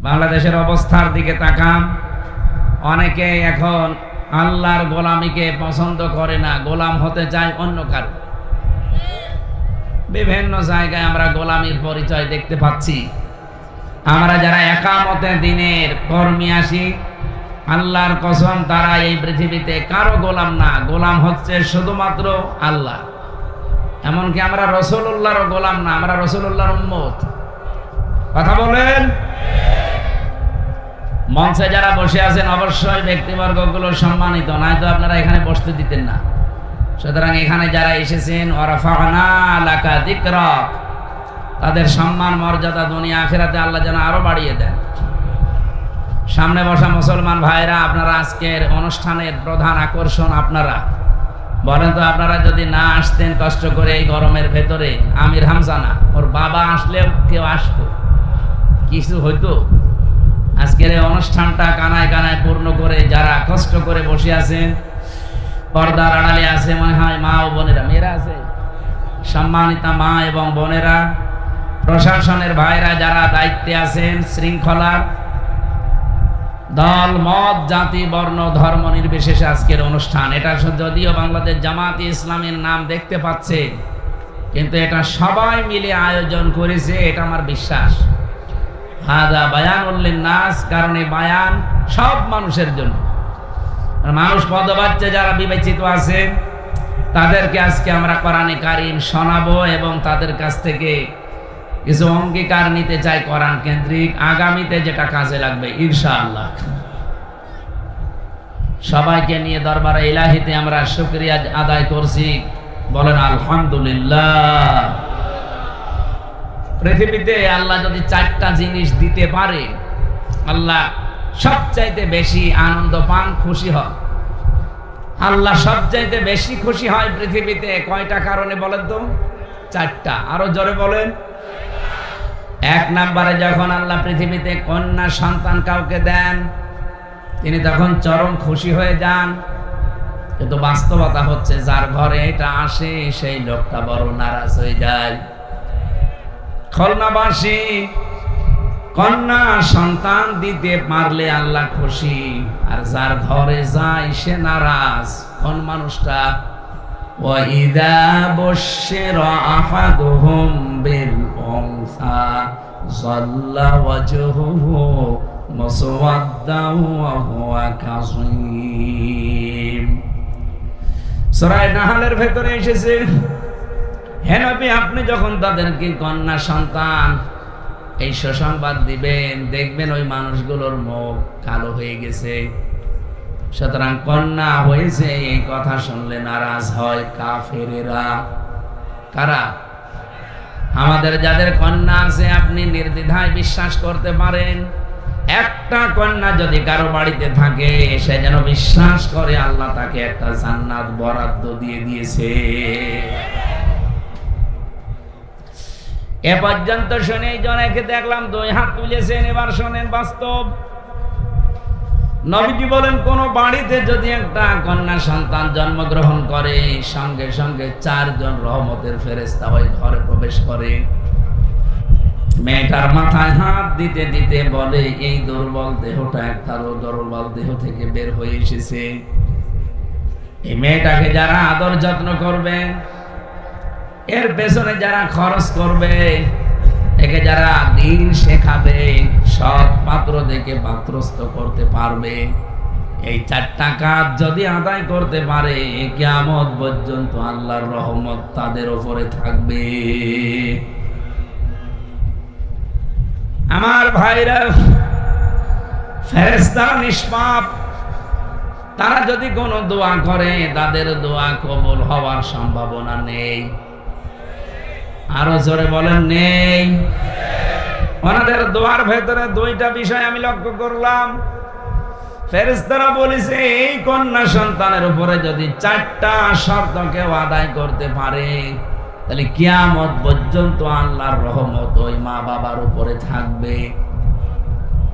বাংলাদেশের অবস্থার দিকে তাকান। অনেকে এখন আল্লাহর গোলামিকে পছন্দ করে না, গোলাম হতে চায় অন্য কারো। বিভিন্ন জায়গায় আমরা গোলামির পরিচয় দেখতে পাচ্ছি। আমরা যারা একামতে দিনের কর্মী আসি, আল্লাহর কসম তারা এই পৃথিবীতে কারো গোলাম না, গোলাম হচ্ছে শুধুমাত্র আল্লাহ। এমনকি আমরা রাসূলুল্লাহর গোলাম না, আমরা রাসূলুল্লাহর উম্মত। কথা বলেন। মঞ্চে যারা বসে আছেন অবশ্যই ব্যক্তিবর্গগুলো সম্মানিত, নয়তো আপনারা এখানে বসতে দিতেন না। সুতরাং এখানে যারা এসেছেন ওয়ারাফা'না লাকা যিকরাক, তাদের সম্মান মর্যাদা দুনিয়া আখিরাতে আল্লাহ যেন আরো বাড়িয়ে দেন। সামনে বসা মুসলমান ভাইরা, আপনারা আজকের অনুষ্ঠানের প্রধান আকর্ষণ। আপনারা বলেন তো, আপনারা যদি না আসতেন কষ্ট করে এই গরমের ভেতরে, আমির হামজা না, ওর বাবা আসলেও কেউ আসতো, কিছু হইতো? আজকের এই অনুষ্ঠানটা কানায় কানায় পূর্ণ করে যারা কষ্ট করে বসে আছেন, পর্দার আড়ালে আছে মনে হয় মা ও বোনেরা, মেয়েরা আছে, সম্মানিতা মা এবং বোনেরা, প্রশাসনের ভাইরা যারা দায়িত্বে আছেন, শৃঙ্খলার, দল মত জাতি বর্ণ ধর্ম নির্বিশেষে আজকের অনুষ্ঠান। এটা যদিও বাংলাদেশ জামাতে ইসলামের নাম দেখতে পাচ্ছে, কিন্তু এটা সবাই মিলে আয়োজন করেছে, এটা আমার বিশ্বাস। হাদা বায়ানুল লিন্নাস, কারণ এই বায়ান সব মানুষের জন্য। মানুষ পদবাচ্চা যারা বিবেচিত আছে তাদেরকে আজকে আমরা কোরআনে কারীম শোনাবো এবং তাদের কাছ থেকে কিছু অঙ্গীকার নিতে চাই কোরআন কেন্দ্রিক, আগামীতে যেটা কাজে লাগবে ইনশাআল্লাহ। সবাইকে নিয়ে দরবারে ইলাহিতে আমরা শুকরিয়া আদায় করছি, বলেন আলহামদুলিল্লাহ। পৃথিবীতে আল্লাহ যদি 4টা জিনিস দিতে পারে, আল্লাহ সবচাইতে বেশি আনন্দ পান, খুশি হয়। আল্লাহ সবচাইতে বেশি খুশি হয় পৃথিবীতে কয়টা কারণে বলেন তো? 4টা। আরো জোরে বলেন। 1 নম্বরে যখন আল্লাহ পৃথিবীতে কন্যা সন্তান কাউকে দেন, তিনি তখন চরম খুশি হয়ে যান। কিন্তু বাস্তবতা হচ্ছে যার ঘরে এটা আসে সেই লোকটা বড় নারাজ হয়ে যায়। খুলনাবাসী কন্যা সন্তান দিতে পারলে আল্লাহ খুশি, আর যার ঘরে যায় সে নারাজ। কোন মানুষটা? ওয়াইদা বুশিরা আহাদুহুম বিল উনসা যাল্লা ওয়াজহুহু মুসওয়াদ্দান ওয়া হুয়া কাযীম। সূরা নাহলের ভেতরে এসেছে, হে নবী আপনি যখন তাদেরকে কন্যা সন্তান এই সুসংবাদ দিবেন, দেখবেন ওই মানুষগুলোর মুখ কালো হয়ে গেছে। সুতরাং কন্যা হয়েছে এই কথা শুনলে নারাজ হয় কাফেরেরা। কারা? আমাদের যাদের কন্যা আছে আপনি নির্দ্বিধায় বিশ্বাস করতে পারেন, একটা কন্যা যদি কারো বাড়িতে থাকে সে যেন বিশ্বাস করে আল্লাহ তাকে একটা জান্নাত বরাদ্দ দিয়ে দিয়েছে। এ পর্যন্ত শুনে জনেকে দেখলাম 2 হাত তুলেছেন। এবার শোনেন বাস্তব। নবীজি বলেন, কোন বাড়িতে যদি একটা কন্যা সন্তান জন্মগ্রহণ করে, সঙ্গে সঙ্গে 4 জন রহমতের ফেরেশতা ওই ঘরে প্রবেশ করে। মেয়েটার মাথায় হাত দিতে দিতে বলে, এই দুর্বল দেহটা একটা দুর্বল দেহ থেকে বের হয়ে এসেছে। এই মেয়েটাকে যারা আদর যত্ন করবে, এর পেছনে যারা খরচ করবে, একে যারা দিন শেখাবে, সৎ পাত্র দেখে পাত্রস্থ করতে পারবে, এই 4টা কাজ যদি আদায় করতে পারে, কিয়ামত পর্যন্ত আল্লাহর রহমত তাদের উপরে থাকবে। আমার ভাইরা, ফেরেশতা নিষ্পাপ, তারা যদি কোনো দোয়া করে তাদের দোয়া কবুল হওয়ার সম্ভাবনা নেই। আরো জোরে বলেন নেই। ওনাদের দোয়ার ভেতরে 2টা বিষয় আমি লক্ষ্য করলাম। ফেরেশতারা বলেছে এই কন্যা সন্তানের উপরে যদি 4টা শর্ত কেউ আদায় করতে পারে, তাহলে কিয়ামত পর্যন্ত আল্লাহর রহমত ওই মা বাবার উপরে থাকবে।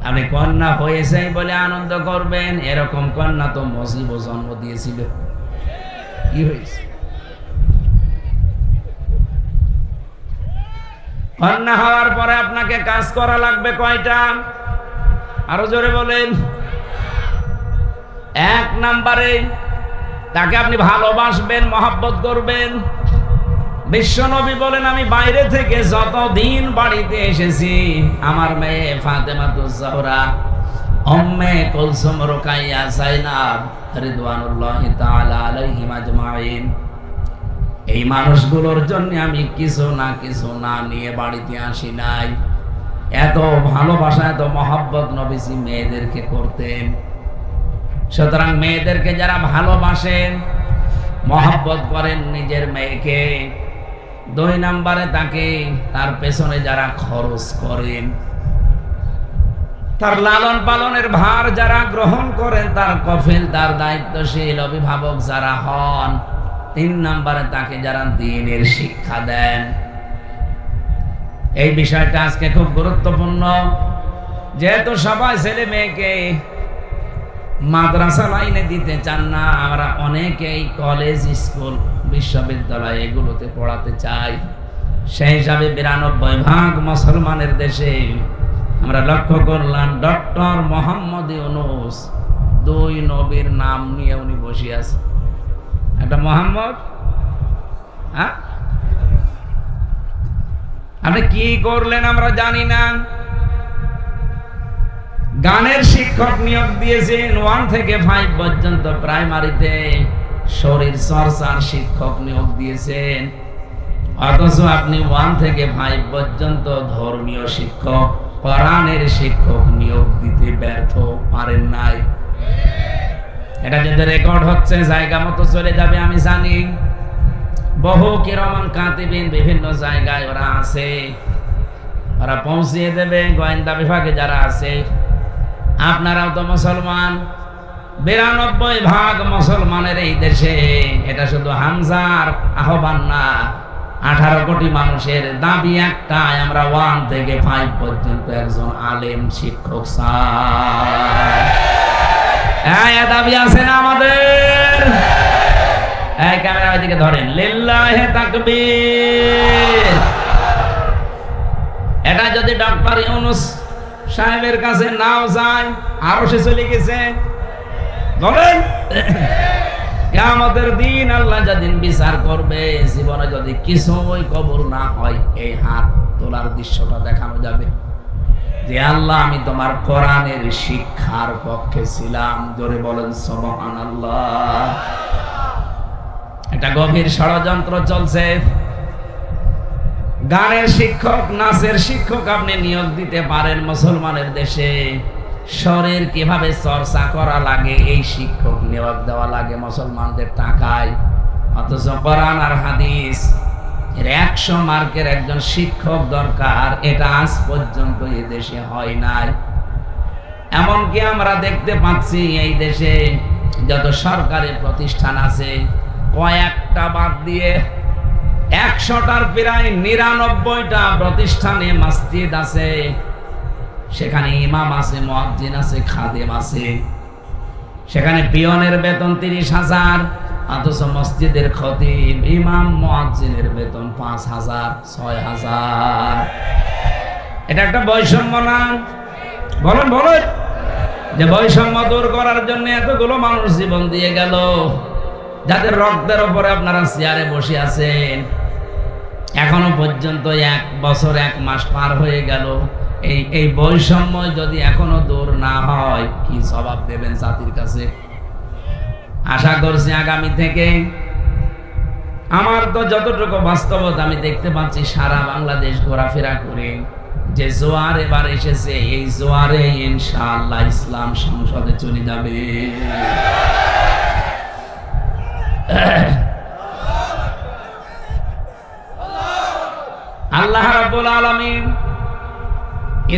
আপনি কন্যা হয়েছে বলে আনন্দ করবেন, এরকম কন্যা তো মুসিব জন্ম দিয়েছিল। কি হয়েছে? কন্যা হওয়ার পরে আপনাকে কাজ করা লাগবে কয়টা? আরো জোরে বলেন। এক নম্বরে তাকে আপনি ভালোবাসবেন, মহব্বত করবেন। বিশ্বনবী বলেন, আমি বাইরে থেকে যতদিন বাড়িতে এসেছি, আমার মেয়ে ফাতেমাতুজ জোহরা, উম্মে কুলসুম, রুকাইয়া, যায়নাব রিদওয়ানুল্লাহি তাআলা আলাইহিম আজমাইন, এই মানুষগুলোর জন্য আমি কিছু না নিয়ে বাড়িতে আসি নাই। এত ভালোবাসা, এত মহব্বত নবীজি মেয়েদেরকে করতেন। সুতরাং মেয়েদেরকে যারা ভালোবাসেন, মহব্বত করেন নিজের মেয়েকে, 2 নম্বরে তাকে তার পেছনে যারা খরচ করেন, তার লালন পালনের ভার যারা গ্রহণ করেন, তার কফিল, তার দায়িত্বশীল অভিভাবক যারা হন, 3 নম্বরে তাকে যারা দ্বীনের শিক্ষা দেন। এই বিষয়টা আজকে খুব গুরুত্বপূর্ণ। যেহেতু সবাই ছেলে মেয়েকে মাদ্রাসা লাইনে দিতে চান না, আমরা অনেকেই কলেজ, স্কুল, বিশ্ববিদ্যালয় এগুলোতে পড়াতে চাই। সেই হিসাবে 92% মুসলমানের দেশে আমরা লক্ষ্য করলাম ডক্টর মোহাম্মদ ইউনূস, 2 নবীর নাম নিয়ে উনি বসে আছে। একটা মোহাম্মদ, হ্যাঁ, আপনি কি করলেন আমরা জানি না। গানের শিক্ষক নিয়োগ দিয়েছেন 1 থেকে 5 পর্যন্ত প্রাইমারিতে, শরীর চর্চার শিক্ষক নিয়োগ দিয়েছেন, অথচ আপনি 1 থেকে 5 পর্যন্ত ধর্মীয় শিক্ষক, কোরআনের শিক্ষক নিয়োগ দিতে ব্যর্থ পারেন নাই। এটা যদি রেকর্ড হচ্ছে, জায়গা মতো চলে যাবে আমি জানি। বহু কিরামান কাতিবিন বিভিন্ন জায়গায় ওরা আছে, ওরা পৌঁছিয়ে দেবে। গোয়েন্দা বিভাগে যারা আছে, আপনারাও তো মুসলমান, 92% মুসলমানের এই দেশে। এটা শুধু হামজার আহ্বান না, 18 কোটি মানুষের দাবি একটাই, আমরা 1 থেকে 5 পর্যন্ত একজন আলেম শিক্ষক চাই। হ্যাঁ, দাবি আছে না আমাদের? এই ক্যামেরা ওইদিকে ধরেন, লিল্লাহি তাকবীর। এটা যদি ডক্টর ইউনূস সাহেবের কাছে নাও যায়, আরো সে চলে গেছে, বলেন কিয়ামতের দিন আল্লাহ যেদিন বিচার করবে, জীবনে যদি কিছুই কবুল না হয়, এই হাত তোলার দৃশ্যটা দেখানো যাবে যে আল্লাহ আমি তোমার কোরআনের শিক্ষার পক্ষে ছিলাম। জোরে বলেন সুবহানাল্লাহ। একটা গভীর ষড়যন্ত্র চলছে। গানের শিক্ষক, নাচের শিক্ষক আপনি নিয়োগ দিতে পারেন মুসলমানের দেশে, শরীর কিভাবে চর্চা করা লাগে এই শিক্ষক নিয়োগ দেওয়া লাগে মুসলমানদের টাকায়, অথচ কোরআন আর হাদিস এর 100 মার্কের একজন শিক্ষক দরকার, এটা আজ পর্যন্ত এই দেশে হয় নাই। এমনকি আমরা দেখতে পাচ্ছি এই দেশে যত সরকারি প্রতিষ্ঠান আছে, কয়েকটা বাদ দিয়ে 100টার প্রায় 99টা প্রতিষ্ঠানে মসজিদ আছে, সেখানে ইমাম আছে, মুয়াজ্জিন আছে, খাদেম আছে। সেখানে পিয়নের বেতন 30,000, অথচ মসজিদের খতিব, ইমাম, মুয়াজ্জিনের বেতন 5,000, 6,000। এটা একটা বৈষম্য না? বলেন বলেন, যে বৈষম্য দূর করার জন্য এতগুলো মানুষ জীবন দিয়ে গেল, যাদের রক্তের উপরে আপনারা চেয়ারে বসে আছেন, এখনো পর্যন্ত 1 বছর 1 মাস পার হয়ে গেল। এই বৈষম্য যদি এখনো দূর না হয়, কি জবাব দেবেন জাতির কাছে? আশা করছি আগামী থেকে, আমার তো যতটুকু বাস্তবতা আমি দেখতে পাচ্ছি সারা বাংলাদেশ ঘোরাফেরা করে, যে জোয়ার এবার এসেছে, এই জোয়ারে ইনশাআল্লাহ ইসলাম সংসদে চলে যাবে। আল্লাহ রাব্বুল আলামিন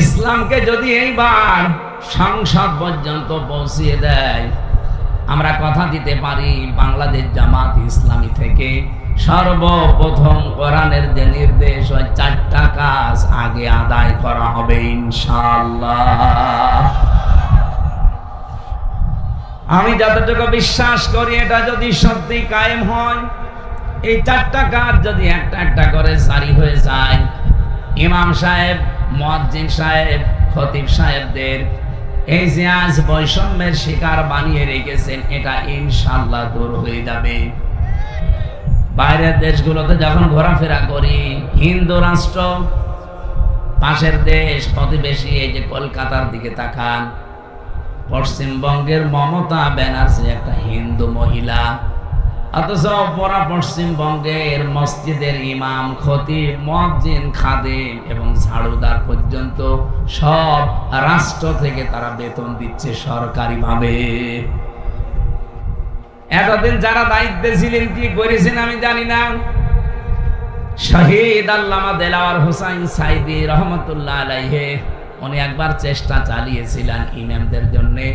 ইসলামকে যদি এইবার সংসদ পর্যন্ত পৌঁছিয়ে দেয়, আমরা কথা দিতে পারি বাংলাদেশ জামাত ইসলামী থেকে সর্বপ্রথম কোরআনের যে নির্দেশ, ওই 4টা কাজ আগে আদায় করা হবে ইনশাআল্লাহ। আমি যতটুকু বিশ্বাস করি, এটা যদি সত্যি কায়েম হয়, এই 4টা কাজ যদি একটা একটা করে জারি হয়ে যায়, ইমাম সাহেব, মুয়াজ্জিন সাহেব, খতিব সাহেবদের এই যে আজ বৈষম্যের শিকার বানিয়ে রেখেছেন, এটা ইনশাআল্লাহ দূর হয়ে যাবে। বাইরের দেশগুলোতে যখন ঘোরাফেরা করি, হিন্দু রাষ্ট্র, পাশের দেশ প্রতিবেশী, এই যে কলকাতার দিকে তাকান, পশ্চিমবঙ্গের মমতা ব্যানার্জি একটা হিন্দু মহিলা, অথচ পুরা পশ্চিমবঙ্গের মসজিদের ইমাম, খতিব, মুয়াজ্জিন, খাদেম এবং ঝাড়ুদার পর্যন্ত সব রাষ্ট্র থেকে তারা বেতন দিচ্ছে সরকারিভাবে। এতদিন যারা দায়িত্বে ছিলেন কি করেছেন আমি জানি না। শহীদ আল্লামা দেলাওয়ার হোসাইন সাইদি রহমতুল্লাহ আলাইহি উনি একবার চেষ্টা চালিয়েছিলেন ইমামদের জন্যে,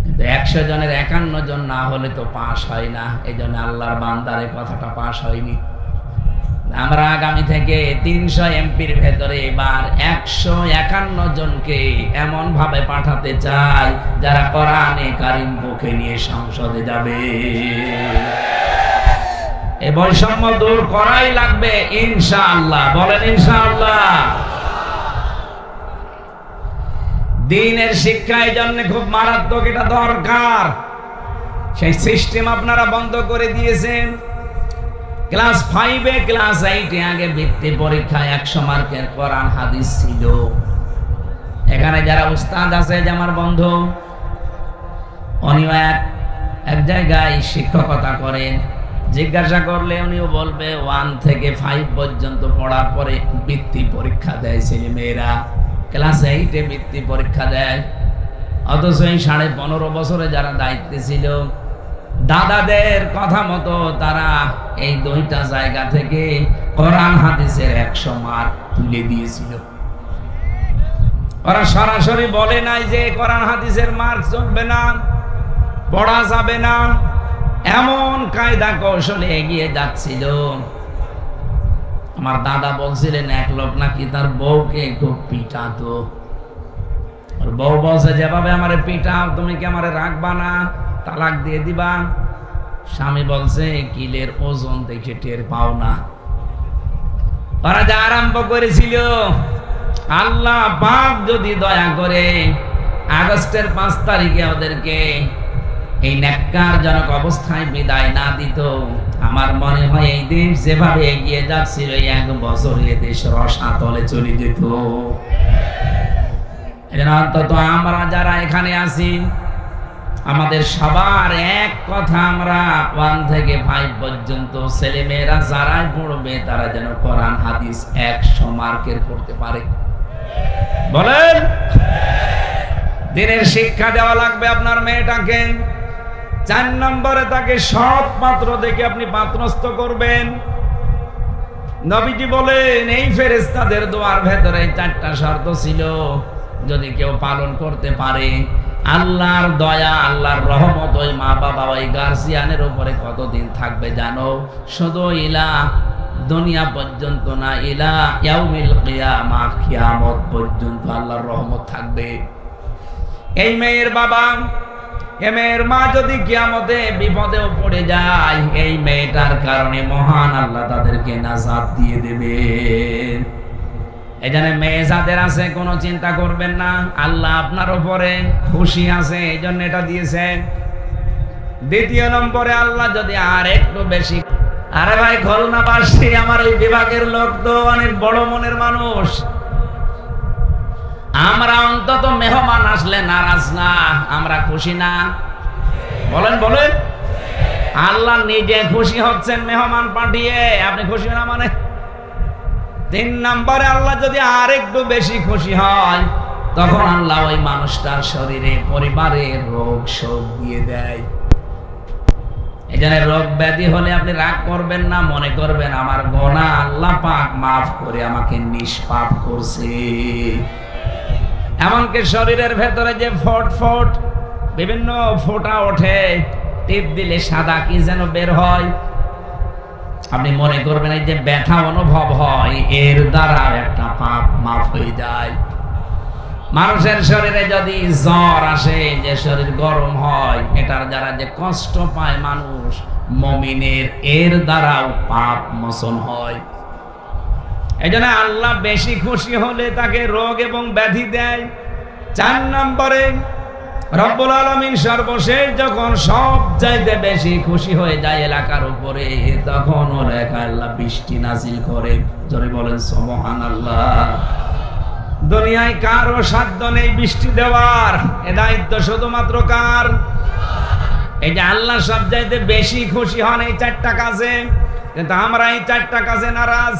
কিন্তু 100 জনের 51 জন না হলে তো পাশ হয় না। এই জন্য আল্লাহর বান্দারে কথাটা পাশ হয়নি। আমরা আগামী থেকে 300 এমপির ভেতরে এবার 151 জনকে এমন ভাবে পাঠাতে চাই যারা কোরআনে কারিম বুকে নিয়ে সংসদে যাবে। এই বৈষম্য দূর করাই লাগবে ইনশাআল্লাহ। বলেন ইনশাআল্লাহ। দ্বীনের শিক্ষা এই জন্য খুব মারাত্মক, এটা দরকার। সেই সিস্টেম আপনারা বন্ধ করে দিয়েছেন। ক্লাস 5-এ, ক্লাস 8-এ আগে ভিত্তি পরীক্ষায় 100 মার্কের কোরআন হাদিস ছিল। এখানে যারা উস্তাদ আছে, যে আমার বন্ধু, উনিও এক জায়গায় শিক্ষকতা করেন, জিজ্ঞাসা করলে উনিও বলবে 1 থেকে 5 পর্যন্ত পড়ার পরে বৃত্তি পরীক্ষা দেয় ছেলে মেয়েরা। ক্লাস 8-এ বৃত্তি পরীক্ষা দেয়। অথচ এই 15.5 বছরে যারা দায়িত্বে ছিল, দাদাদের কথা মতো তারা এই 2টা জায়গা থেকে কোরআন হাদিসের 100 মার্ক তুলে দিয়েছিল। ওরা সরাসরি বলে নাই যে কোরআন হাদিসের মার্ক চলবে না, পড়া যাবে না। এমন কায়দা কৌশলে এগিয়ে যাচ্ছিল। আমার দাদা বলছিলেন এক লোক নাকি তার বউকে খুব পিটাতো। ওর বউ বলছে, যেভাবে আমারে পিটাও, তুমি কি আমারে রাখবা না, তালাক দিয়ে দিবা? স্বামী বলছে, কিলের ওজন দেখে টের পাও না। ওরা যা আরম্ভ করেছিল, আল্লাহ পাক যদি দয়া করে আগস্টের 5 তারিখে ওদেরকে এই ন্যাক্কারজনক অবস্থায় বিদায় না দিত, আমার মনে হয় এই দেশ যেভাবে এগিয়ে যাচ্ছিল, 1 বছরে দেশ রসাতলে চলে যেত। অন্তত আমরা যারা এখানে আছি, আমাদের সবার এক কথা, আমরা 1 থেকে 5 পর্যন্ত ছেলে মেয়েরা যারাই পড়বে তারা যেন কোরআন হাদিস 100 মার্কের পড়তে পারে। বলেন, দিনের শিক্ষা দেওয়া লাগবে আপনার মেয়েটাকে। 4 নম্বরে তাকে সৎ পাত্র দেখে আপনি পাত্রস্থ করবেন। নবীজি বলেন, এই ফেরেশতাদের দোয়ার ভেতরে 4টা শর্ত ছিল, যদি কেউ পালন করতে পারে, আল্লাহর দয়া, আল্লাহর রহমত ওই মা বাবা, ওই গার্জিয়ানের উপরে কতদিন থাকবে জানো? শুধু ইলা দুনিয়া পর্যন্ত না, ইলা ইয়াউমিল কিয়ামাহ, কিয়ামত পর্যন্ত আল্লাহর রহমত থাকবে। এই মেয়ের বাবা, এই মেয়ের মা যদি কিয়ামতে বিপদেও পড়ে যায়, এই মেয়েটার কারণে মহান আল্লাহ তাদেরকে নাজাত দিয়ে দেবেন। এখানে মেয়ে যাদের আছে কোনো চিন্তা করবেন না, আল্লাহ আপনার উপরে খুশি আছে, এই জন্য এটা দিয়েছেন। 2 নম্বরে, আল্লাহ যদি আর একটু বেশি, আরে ভাই খুলনাবাসী, আমার এই বিভাগের লোক তো অনেক বড় মনের মানুষ, আমরা অন্তত মেহমান আসলে নারাজ না, আমরা খুশি না? বলেন বলেন। আল্লাহ নিজে খুশি হচ্ছেন মেহমান পাঠিয়ে, আপনি খুশি না মানে? 3 নম্বরে, আল্লাহ যদি আর একটু বেশি খুশি হয়, তখন আল্লাহ ওই মানুষটার শরীরে, পরিবারে রোগ শোক দিয়ে দেয়। এই জন্য রোগ ব্যাধি হলে আপনি রাগ করবেন না, মনে করবেন আমার গুনাহ আল্লাহ পাক মাফ করে আমাকে নিষ্পাপ করছে। এমনকি শরীরের ভেতরে যে ফট ফট বিভিন্ন ফোঁটা ওঠে, টিপ দিলে সাদা কি যেন বের হয়, আপনি মনে করবেন এই যে ব্যথা অনুভব হয়, এর দ্বারা একটা পাপ মাফ হয়ে যায়। মানুষের শরীরে যদি জ্বর আসে, যে শরীর গরম হয়, এটার দ্বারা যে কষ্ট পায় মানুষ, মুমিনের এর দ্বারাও পাপ মোচন হয়। এই জন্য আল্লাহ বেশি খুশি হলে তাকে রোগ এবং ব্যাধি দেয়। 4 নম্বরে রব্বুল আলামিন সর্বশেষ যখন সব চাইতে বেশি খুশি হয়ে যায় এলাকার উপরে, তখন ওর একা আল্লাহ বৃষ্টি নাজিল করে। জোরে বলেন সুবহানাল্লাহ। দুনিয়ায় কারো সাধ্য নেই বৃষ্টি দেওয়ার, এ দায়িত্ব শুধুমাত্র কার? এই যে আল্লাহ সব চাইতে বেশি খুশি হন এই 4টা কাজে, কিন্তু আমরা এই 4টা কাজে নারাজ।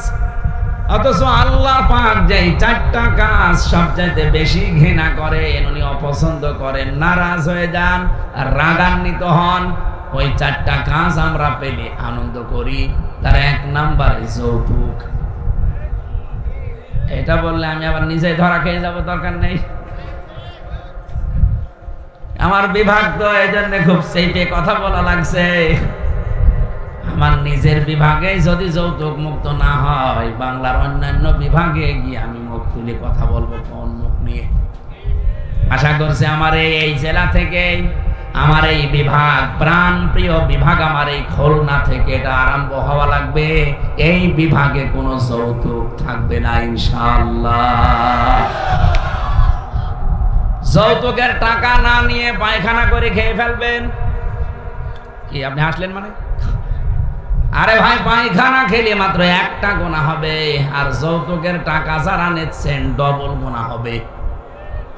অথচ আল্লাহ পাক যে 4টা কাজ সবচাইতে বেশি ঘৃণা করেন, উনি অপছন্দ করেন, নারাজ হয়ে যান আর রাগান্বিত হন, ওই 4টা কাজ আমরা পেলে আনন্দ করি। তার 1 নম্বরে যৌতুক। এটা বললে আমি আবার নিজে ধরা খেয়ে যাব, দরকার নেই। আমার বিভাগ তো এই জন্য খুব সেইটে কথা বলা লাগছে। আমার নিজের বিভাগে যদি যৌতুক মুক্ত না হয়, বাংলার অন্যান্য বিভাগে গিয়ে আমি মুখ তুলে কথা বলবো কোন মুখ নিয়ে? আশা করছি আমার এই জেলা থেকে, আমার এই বিভাগ, প্রাণ প্রিয় বিভাগ, আমার এই খুলনা থেকে এটা আরম্ভ হওয়া লাগবে। এই বিভাগে কোনো যৌতুক থাকবে না ইনশাআল্লাহ। যৌতুকের টাকা না নিয়ে পায়খানা করে খেয়ে ফেলবেন কি? আপনি হাসলেন মানে? আরে ভাই, পায়খানা খেলে মাত্র 1টা গুনাহ হবে, আর যৌতুকের টাকা যারা নিচ্ছেন ডবল গুনাহ হবে।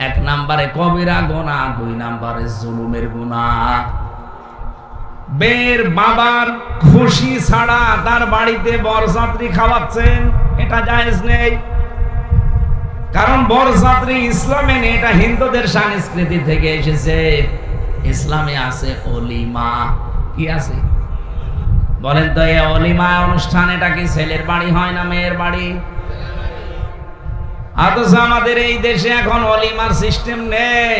1 নম্বরে কবিরা গুনাহ, 2 নম্বরে জুলুমের গুনাহ। বের বাবার খুশি ছাড়া তার বাড়িতে বরযাত্রী খাওয়াচ্ছেন, এটা জায়েজ নেই। কারণ বরযাত্রী ইসলামে নেই, এটা হিন্দুদের সংস্কৃতি থেকে এসেছে। ইসলামে আছে অলিমা। কি আছে বলেন তো? এই অলিমা অনুষ্ঠান, এটা কি ছেলের বাড়ি হয় না মেয়ের বাড়ি? অথচ আমাদের এই দেশে এখন অলিমার সিস্টেম নেই,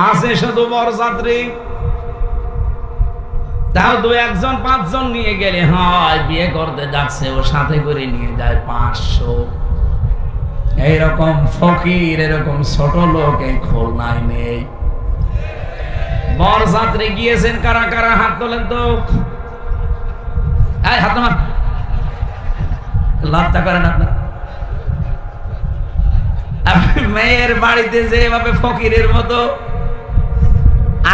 আছে শুধু বরযাত্রী। তাও 2-1 জন 5 জন নিয়ে গেলে হয়, বিয়ে করতে যাচ্ছে ও সাথে করে নিয়ে যায় 500। এইরকম ফকির, এরকম ছোট লোক এই খুলনায় নেই। বরযাত্রী গিয়েছেন কারা কারা? হাত তোলেন তো। হাত নামান, লজ্জা করেন আপনার? আপনি মেয়ের বাড়িতে যেভাবে ফকিরের মতো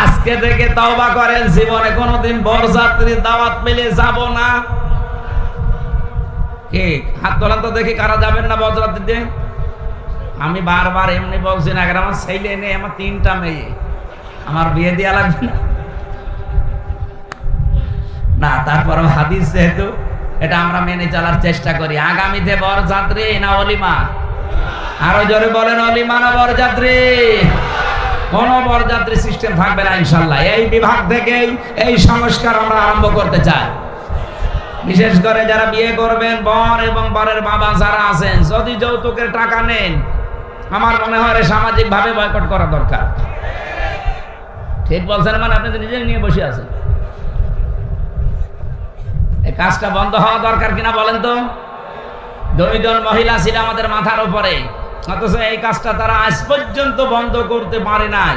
আজকে থেকে তওবা করেন, জীবনে কোনোদিন বরযাত্রীর দাওয়াত পেলে যাব না। কি হাত তোলেন তো দেখি, কারা যাবেন না বরযাত্রীতে? আমি বারবার এমনি বলছি না, আমার ছেলে নেই, আমার 3টা মেয়ে, আমার বিয়ে দেওয়া লাগবে না? না, তারপর হাদিস যেহেতু, এটা আমরা মেনে চলার চেষ্টা করি। আগামীতে বরযাত্রী না অলিমা? আরো জোরে বলেন, অলিমা না বরযাত্রী? কোন বরযাত্রী সিস্টেম থাকবে না ইনশাআল্লাহ। এই বিভাগ থেকেই এই সংস্কার আমরা আরম্ভ করতে চাই। বিশেষ করে যারা বিয়ে করবেন, বর এবং বরের বাবা যারা আছেন, যদি যৌতুকের টাকা নেন, আমার মনে হয় সামাজিক ভাবে বয়কট করা দরকার। ঠিক বলছেন মানে? আপনি তো নিজে নিয়ে বসে আছেন। এই কাজটা বন্ধ হওয়া দরকার কিনা বলেন তো? 2 জন মহিলা ছিল আমাদের মাথার উপরে, অথচ এই কাজটা তারা আজ পর্যন্ত বন্ধ করতে পারে নাই।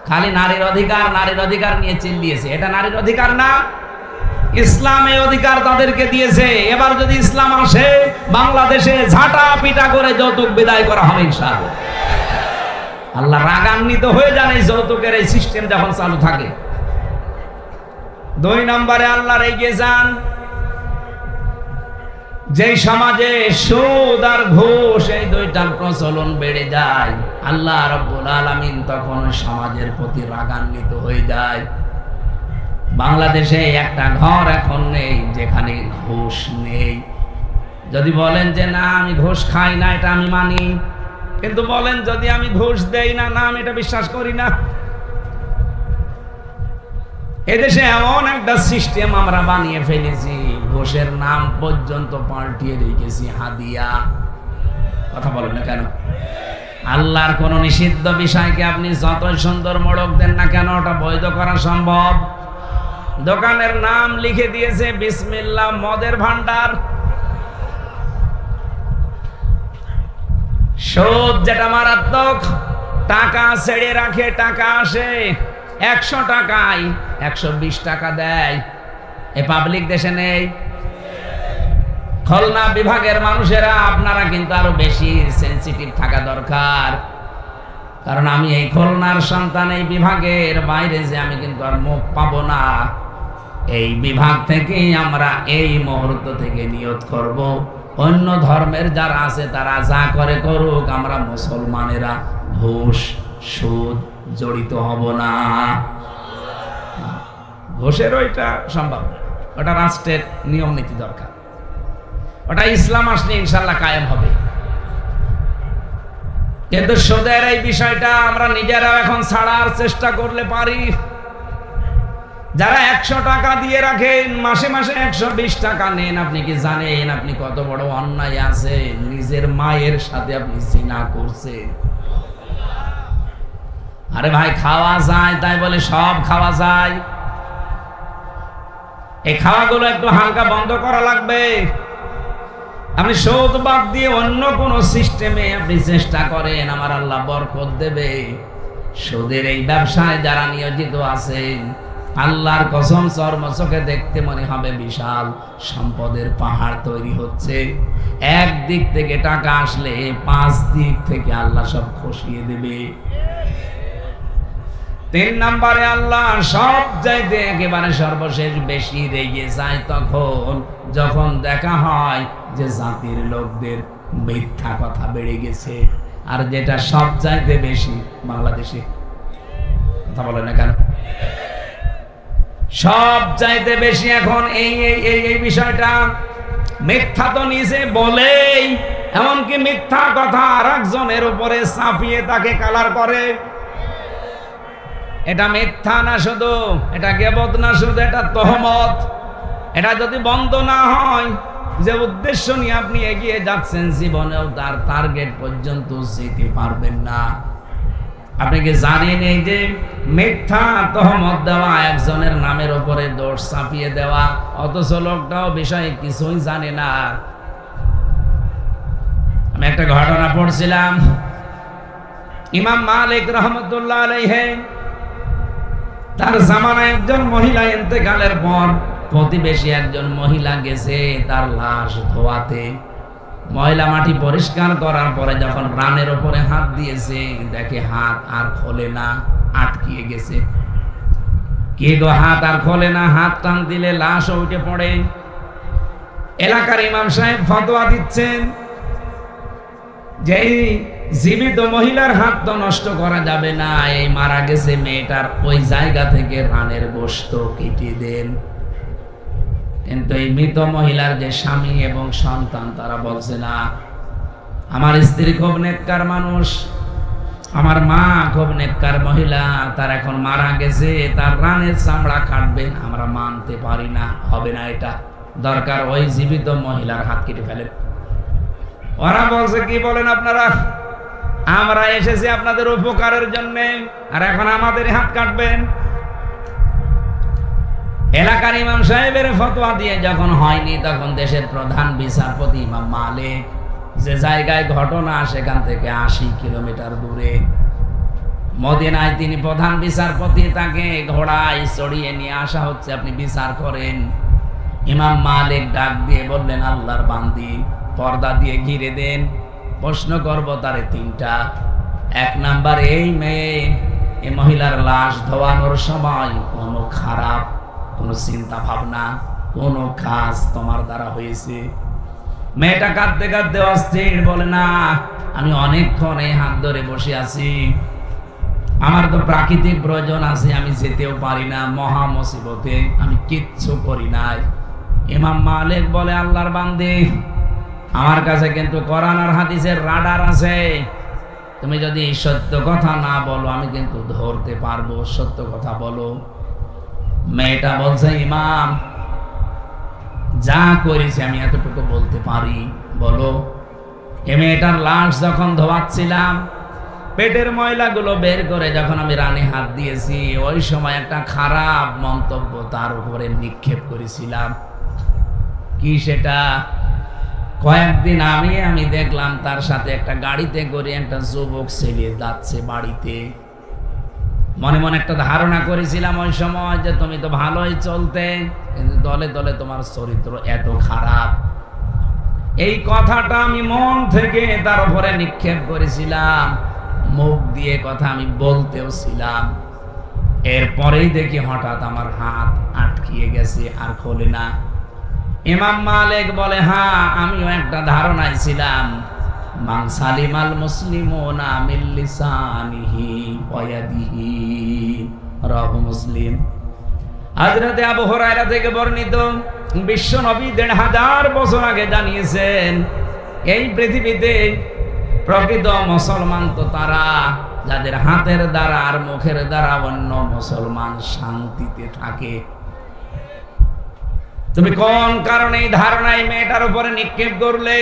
খালি নারীর অধিকার, নারীর অধিকার নিয়ে চিল্লিয়েছে। এটা নারীর অধিকার না, ইসলাম এই অধিকার তাদেরকে দিয়েছে। এবার যদি ইসলাম আসে, বাংলাদেশে ঝাঁটা পিটা করে যৌতুক বিদায় করা হবে ইনশাআল্লাহ। আল্লাহ রাগান্বিত হয়ে যান এই যৌতুকের এই সিস্টেম যখন চালু থাকে। 2 নম্বরে আল্লাহর এগিয়ে যান। যে সমাজে সুদ আর ঘুষ, এই 2টার প্রচলন বেড়ে যায়, আল্লাহ রাব্বুল আলামিন তখন সমাজের প্রতি রাগান্বিত হয়ে যায়। বাংলাদেশে একটা ঘর এখন নেই যেখানে ঘুষ নেই। যদি বলেন যে না আমি ঘুষ খাই না, এটা আমি মানি, কিন্তু বলেন যদি আমি ঘুষ দেই না, না আমি এটা বিশ্বাস করি না। এদেশে এমন একটা সিস্টেম আমরা বানিয়ে ফেলেছি, ঘুষের নাম পর্যন্ত পাল্টিয়ে রেখেছি হাদিয়া। কথা বলেন না কেন? আল্লাহর কোন নিষিদ্ধ বিষয়কে আপনি যতই সুন্দর মোড়ক দেন না কেন, ওটা বৈধ করা সম্ভব? দোকানের নাম লিখে দিয়েছে বিসমিল্লাহ মদের ভান্ডার। সুদ যেটা মারাত্মক, টাকা ছেড়ে রাখে, টাকা আসে 100 টাকায় 120 টাকা দেয়। এ পাবলিক দেশে নেই। খুলনা বিভাগের মানুষেরা আপনারা কিন্তু আরো বেশি সেনসিটিভ থাকা দরকার। কারণ আমি এই খুলনার সন্তান, এই বিভাগের বাইরে যে আমি কিন্তু আর মুখ পাবো না। এই বিভাগ থেকে আমরা এই মুহূর্ত থেকে নিয়ত করব, অন্য ধর্মের যারা আছে তারা যা করে করুক, আমরা মুসলমানেরা ঘুষ সুদ জড়িত হব না। ঘুষের ওইটা সম্ভব না, ওটা রাষ্ট্রের নিয়ম নীতি দরকার, ওটা ইসলাম আসলে ইনশাল্লাহ কায়েম হবে। কিন্তু সুদের এই বিষয়টা আমরা নিজেরাও এখন ছাড়ার চেষ্টা করলে পারি। যারা 100 টাকা দিয়ে রাখেন, মাসে মাসে 120 টাকা নেন, আপনি কি জানেন আপনি কত বড় অন্যায় আছে? নিজের মায়ের সাথে আপনি জিনা করছেন। আরে ভাই, খাওয়া যায় তাই বলে সব খাওয়া যায়? এই খাওয়াগুলো একটু হালকা বন্ধ করা লাগবে। আপনি সুদ বাদ দিয়ে অন্য কোন সিস্টেমে আপনি চেষ্টা করেন, আমার আল্লাহ বরকত দেবে। সুদের এই ব্যবসায় যারা নিয়োজিত আছেন, আল্লাহর কসম চর্মচোখে দেখতে মনে হবে বিশাল সম্পদের পাহাড় তৈরি হচ্ছে। এক দিক থেকে টাকা আসলে 5 দিক থেকে আল্লাহ সব খসিয়ে দেবে। 3 নম্বরে আল্লাহ সব চাইতে একেবারে সর্বশেষ বেশি রেগে যায় তখন যখন দেখা হয় যে জাতির লোকদের মিথ্যা কথা বেড়ে গেছে। আর যেটা সব চাইতে বেশি বাংলাদেশে, কথা বলে না কেন, সব চাইতে বেশি এখন এই বিষয়টা। মিথ্যা তো নিজে বলেই, এমনকি মিথ্যা কথা আর একজনের উপরে চাপিয়ে তাকে কালার করে। এটা মিথ্যা না শুধু, এটা গীবত না শুধু, এটা তহমত। এটা যদি বন্ধ না হয়, যে উদ্দেশ্য নিয়ে আপনি এগিয়ে যাচ্ছেন জীবনেও তার টার্গেট পর্যন্ত যেতে পারবেন না। আপনি কি জানেন এই যে মিথ্যা তহমত দেওয়া, একজনের নামের উপরে দোষ চাপিয়ে দেওয়া, অথচ লোকটাও বিষয়ে কিছুই জানে না। আমি একটা ঘটনা পড়ছিলাম, ইমাম মালিক রহমতুল্লাহ আলাইহি, তার জামানায় একজন মহিলা ইন্তেকালের পর প্রতিবেশী একজন মহিলা গেছে তার লাশ ধোয়াতে। ময়লা মাটি পরিষ্কার করার পরে যখন রানের উপরে হাত দিয়েছে, দেখে হাত আর খোলে না, আটকিয়ে গেছে। কি গো, হাত আর খোলে না? হাত টান দিলে লাশ উঠে পড়ে। এলাকার ইমাম সাহেব ফতোয়া দিচ্ছেন যে জীবিত মহিলার হাত তো নষ্ট করা যাবে না, এই মারা গেছে মেয়েটার ওই জায়গা থেকে রানের গোশত কেটে দেন। কিন্তু এই মৃত মহিলার যে স্বামী এবং সন্তান, তারা বলছে না, আমার স্ত্রী খুব নেককার মানুষ, আমার মা খুব নেককার মহিলা, তার এখন মারা গেছে, তার রানের চামড়া কাটবেন, আমরা মানতে পারি না, হবে না, এটা দরকার ওই জীবিত মহিলার হাত কেটে ফেলেন। ওরা বলছে কি বলেন আপনারা, আমরা এসেছি আপনাদের উপকারের জন্য, আর এখন আমাদের হাত কাটবেন? এলাকার ইমাম সাহেবের ফতোয়া দিয়ে যখন হয়নি, তখন দেশের প্রধান বিচারপতি ইমাম মালিক, যে জায়গায় ঘটনা সেখান থেকে 80 কিলোমিটার দূরে মদিনায় তিনি প্রধান বিচারপতি, তাকে ঘোড়ায় চড়িয়ে নিয়ে আসা হচ্ছে, আপনি বিচার করেন। ইমাম মালিক ডাক দিয়ে বললেন, আল্লাহর বান্দি, পর্দা দিয়ে ঘিরে দেন, প্রশ্ন করব তারে 3টা। 1 নাম্বার, এই মেয়ে, এই মহিলার লাশ ধোয়ানোর সময় কোনো খারাপ কোনো চিন্তা ভাবনা, কোনো কাজ তোমার দ্বারা হয়েছে? মেয়েটা কাঁদতে কাঁদতে অস্থির, বলে না, আমি অনেকক্ষণ এই হাত ধরে বসে আছি, আমার তো প্রাকৃতিক প্রয়োজন আছে, আমি যেতেও পারি না, মহা মুসিবতে আমি কিচ্ছু করি নাই। ইমাম মালিক বলে, আল্লাহর বান্দি, আমার কাছে কিন্তু কোরআন আর হাদিসের রাডার আছে, তুমি যদি সত্য কথা না বলো আমি কিন্তু ধরতে পারবো, সত্য কথা বলো। মেয়েটা বলছে, ইমাম, যা করেছি আমি এতটুকু বলতে পারি, বলো। এ মেয়েটার লাশ যখন ধোয়াচ্ছিলাম, পেটের ময়লাগুলো বের করে যখন আমি রানে হাত দিয়েছি, ওই সময় একটা খারাপ মন্তব্য তার উপরে নিক্ষেপ করেছিলাম। কি সেটা? কয়েকদিন আমি দেখলাম তার সাথে একটা গাড়িতে করে একটা যুবক ছেলে যাচ্ছে বাড়িতে। মনে মনে একটা ধারণা করেছিলাম ওই সময় যে তুমি তো ভালোই চলতে, কিন্তু দলে দলে তোমার চরিত্র এত খারাপ। এই কথাটা আমি মন থেকে তার উপরে নিক্ষেপ করেছিলাম। মুখ দিয়ে কথা আমি বলতেও ছিলাম, এরপরেই দেখি হঠাৎ আমার হাত আটকিয়ে গেছে, আর খোলে না। ইমাম মালিক বলে, হ্যাঁ আমিও একটা ধারণায় ছিলাম, মান সালিমাল মুসলিমুনা মিন লিসানিহি ওয়া ইয়াদিহি, রাহু মুসলিম। হযরতে আবু হুরায়রা থেকে বর্ণিত, বিশ্ব নবী ১৫০০ বছর আগে জানিয়েছেন, এই পৃথিবীতে প্রকৃত মুসলমান তো তারা যাদের হাতের দ্বারা আর মুখের দ্বারা অন্য মুসলমান শান্তিতে থাকে। তুমি কোন কারণে এই ধারণায় মেয়েটার উপরে নিক্ষেপ করলে?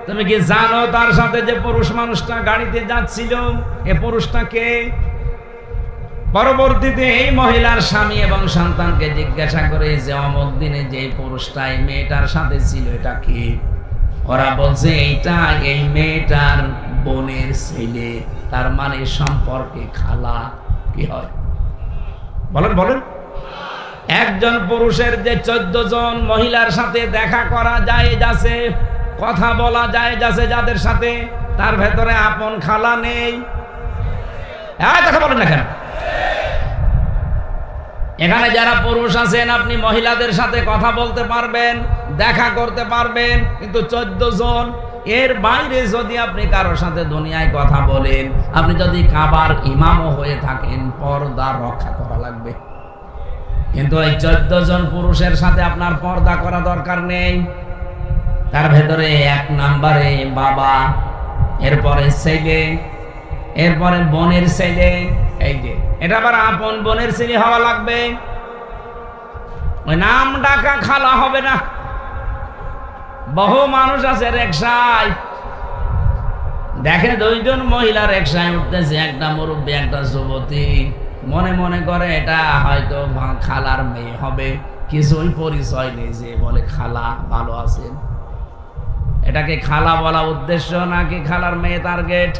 তুমি কি জানো তার সাথে যে পুরুষ মানুষটা গাড়িতে যাচ্ছিল, এ পুরুষটা কে? পরবর্তীতে এই মহিলার স্বামী এবং সন্তানকে জিজ্ঞাসা করে যে অমুক দিনে যে পুরুষটাই মেয়েটার সাথে ছিল এটা কি? ওরা বলছে এইটা এই মেয়েটার বোনের ছেলে, তার মানে সম্পর্কে খালা। কি হয় বলেন বলেন? একজন পুরুষের যে 14 জন মহিলার সাথে দেখা করা যায় যাচ্ছে, কথা বলা যায় যাচ্ছে যাদের সাথে, তার ভেতরে আপন খালা নেই? কথা বলেন না কেন? এখানে যারা পুরুষ আছেন, আপনি মহিলাদের সাথে কথা বলতে পারবেন, দেখা করতে পারবেন, কিন্তু 14 জন এর বাইরে যদি আপনি কারোর সাথে দুনিয়ায় কথা বলেন, আপনি যদি কাবার ইমামও হয়ে থাকেন, পর্দা রক্ষা করা লাগবে। কিন্তু এই 14 জন পুরুষের সাথে আপনার পর্দা করা দরকার নেই। তার ভেতরে 1 নম্বরে বাবা, এরপরে ছেলে, এরপরে বোনের ছেলে। এই যে এটা আবার আপন বোনের ছেলে হওয়া লাগবে, ওই নাম ডাকা খালা হবে না। বহু মানুষ আছে রিকশায়, দেখে 2 জন মহিলা রিকশায় উঠতেছে, একটা মুরব্বী একটা যুবতী, মনে মনে করে এটা হয়তো খালার মেয়ে হবে, কিছুই পরিচয় নেই, যে বলে খালা ভালো আছেন। এটাকে খালা বলা উদ্দেশ্য নাকি খালার মেয়ে টার্গেট?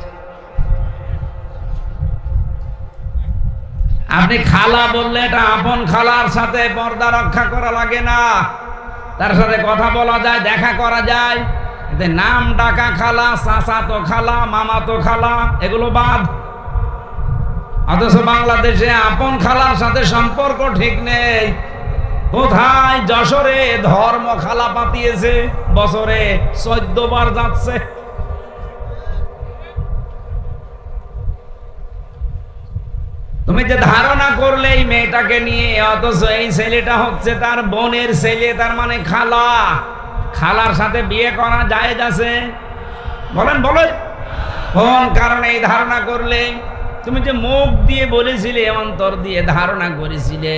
আপনি খালা বললে এটা আপন খালার সাথে পর্দা রক্ষা করা লাগে না, তার সাথে কথা বলা যায়, দেখা করা যায়। এতে নাম ডাকা খালা, চাচা তো খালা, মামা তো খালা, এগুলো বাদ। অথচ বাংলাদেশে আপন খালার সাথে সম্পর্ক ঠিক নেই। কোথায়? যশোরে ধর্ম খালা পাতিয়েছে, বছরে 14 বার যাচ্ছে। তুমি যে ধারণা করলে এই মেয়েটাকে নিয়ে, অথচ এই ছেলেটা হচ্ছে তার বোনের ছেলে, তার মানে খালা। খালার সাথে বিয়ে করা জায়েজ আছে? বলেন বলেন। কোন কারণে এই ধারণা করলে? তুমি যে মুখ দিয়ে বলেছিলে, অন্তর দিয়ে ধারণা করেছিলে,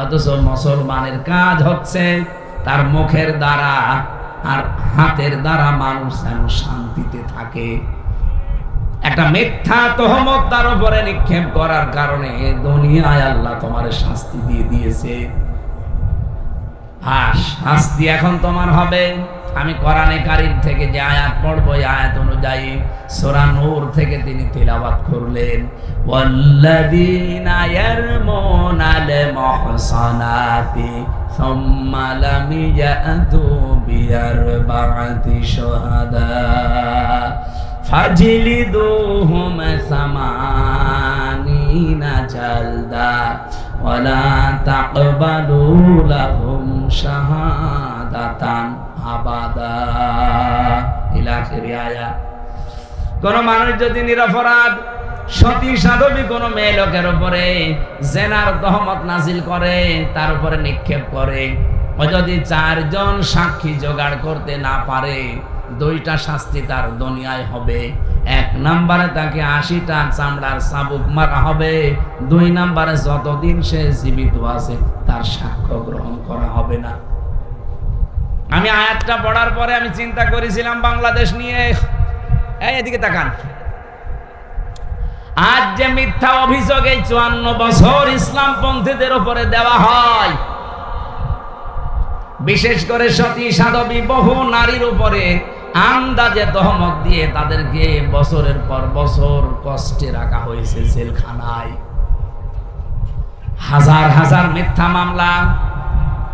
অথচ মুসলমানের কাজ হচ্ছে তার মুখের দ্বারা আর হাতের দ্বারা মানুষ যেন শান্তিতে থাকে। একটা মিথ্যা তহমত তার উপরে নিক্ষেপ করার কারণে দুনিয়ায় আল্লাহ তোমার শাস্তি দিয়ে দিয়েছে। আর শাস্তি এখন তোমার হবে। আমি কোরআনে কারীম থেকে যে আয়াত পড়বো, এই আয়াত অনুযায়ী সূরা নূর থেকে তিনি তিলাওয়াত করলেন, ওয়াল্লাযীনা ইয়ারমুনাল মুহসানাতি সুম্মা লাম ইয়াতু বিআরবা'তি শুহাদা ফাজলিদুহুম সামানিনা জালদা ওয়ালা তাকবালু লাহুম শাহাদাতান আবাদা ইলা আখিরি আয়াত। কোন মানুষ যদি নিরপরাধ সতী সাধবী কোন মেয়ে লোকের উপরে জেনার তহমত নাজিল করে, তার উপরে নিক্ষেপ করে, ও যদি 4 জন সাক্ষী জোগাড় করতে না পারে, 2টা শাস্তি তার দুনিয়ায় হবে। 1 নম্বরে তাকে 80টা চামড়ার চাবুক মারা হবে। 2 নম্বরে যতদিন সে জীবিত আছে তার সাক্ষ্য গ্রহণ করা হবে না। আমি আয়াতটা পড়ার পরে আমি চিন্তা করেছিলাম বাংলাদেশ নিয়ে। এদিকে তাকান, আজ যে মিথ্যা অভিযোগ এই 54 বছর ইসলামপন্থীদের উপরে দেওয়া হয়, বিশেষ করে সতী সাধবী বহু নারীর উপরে আন্দাজে তহমত দিয়ে তাদেরকে বছরের পর বছর কষ্টে রাখা হয়েছে জেলখানায়। হাজার হাজার মিথ্যা মামলা।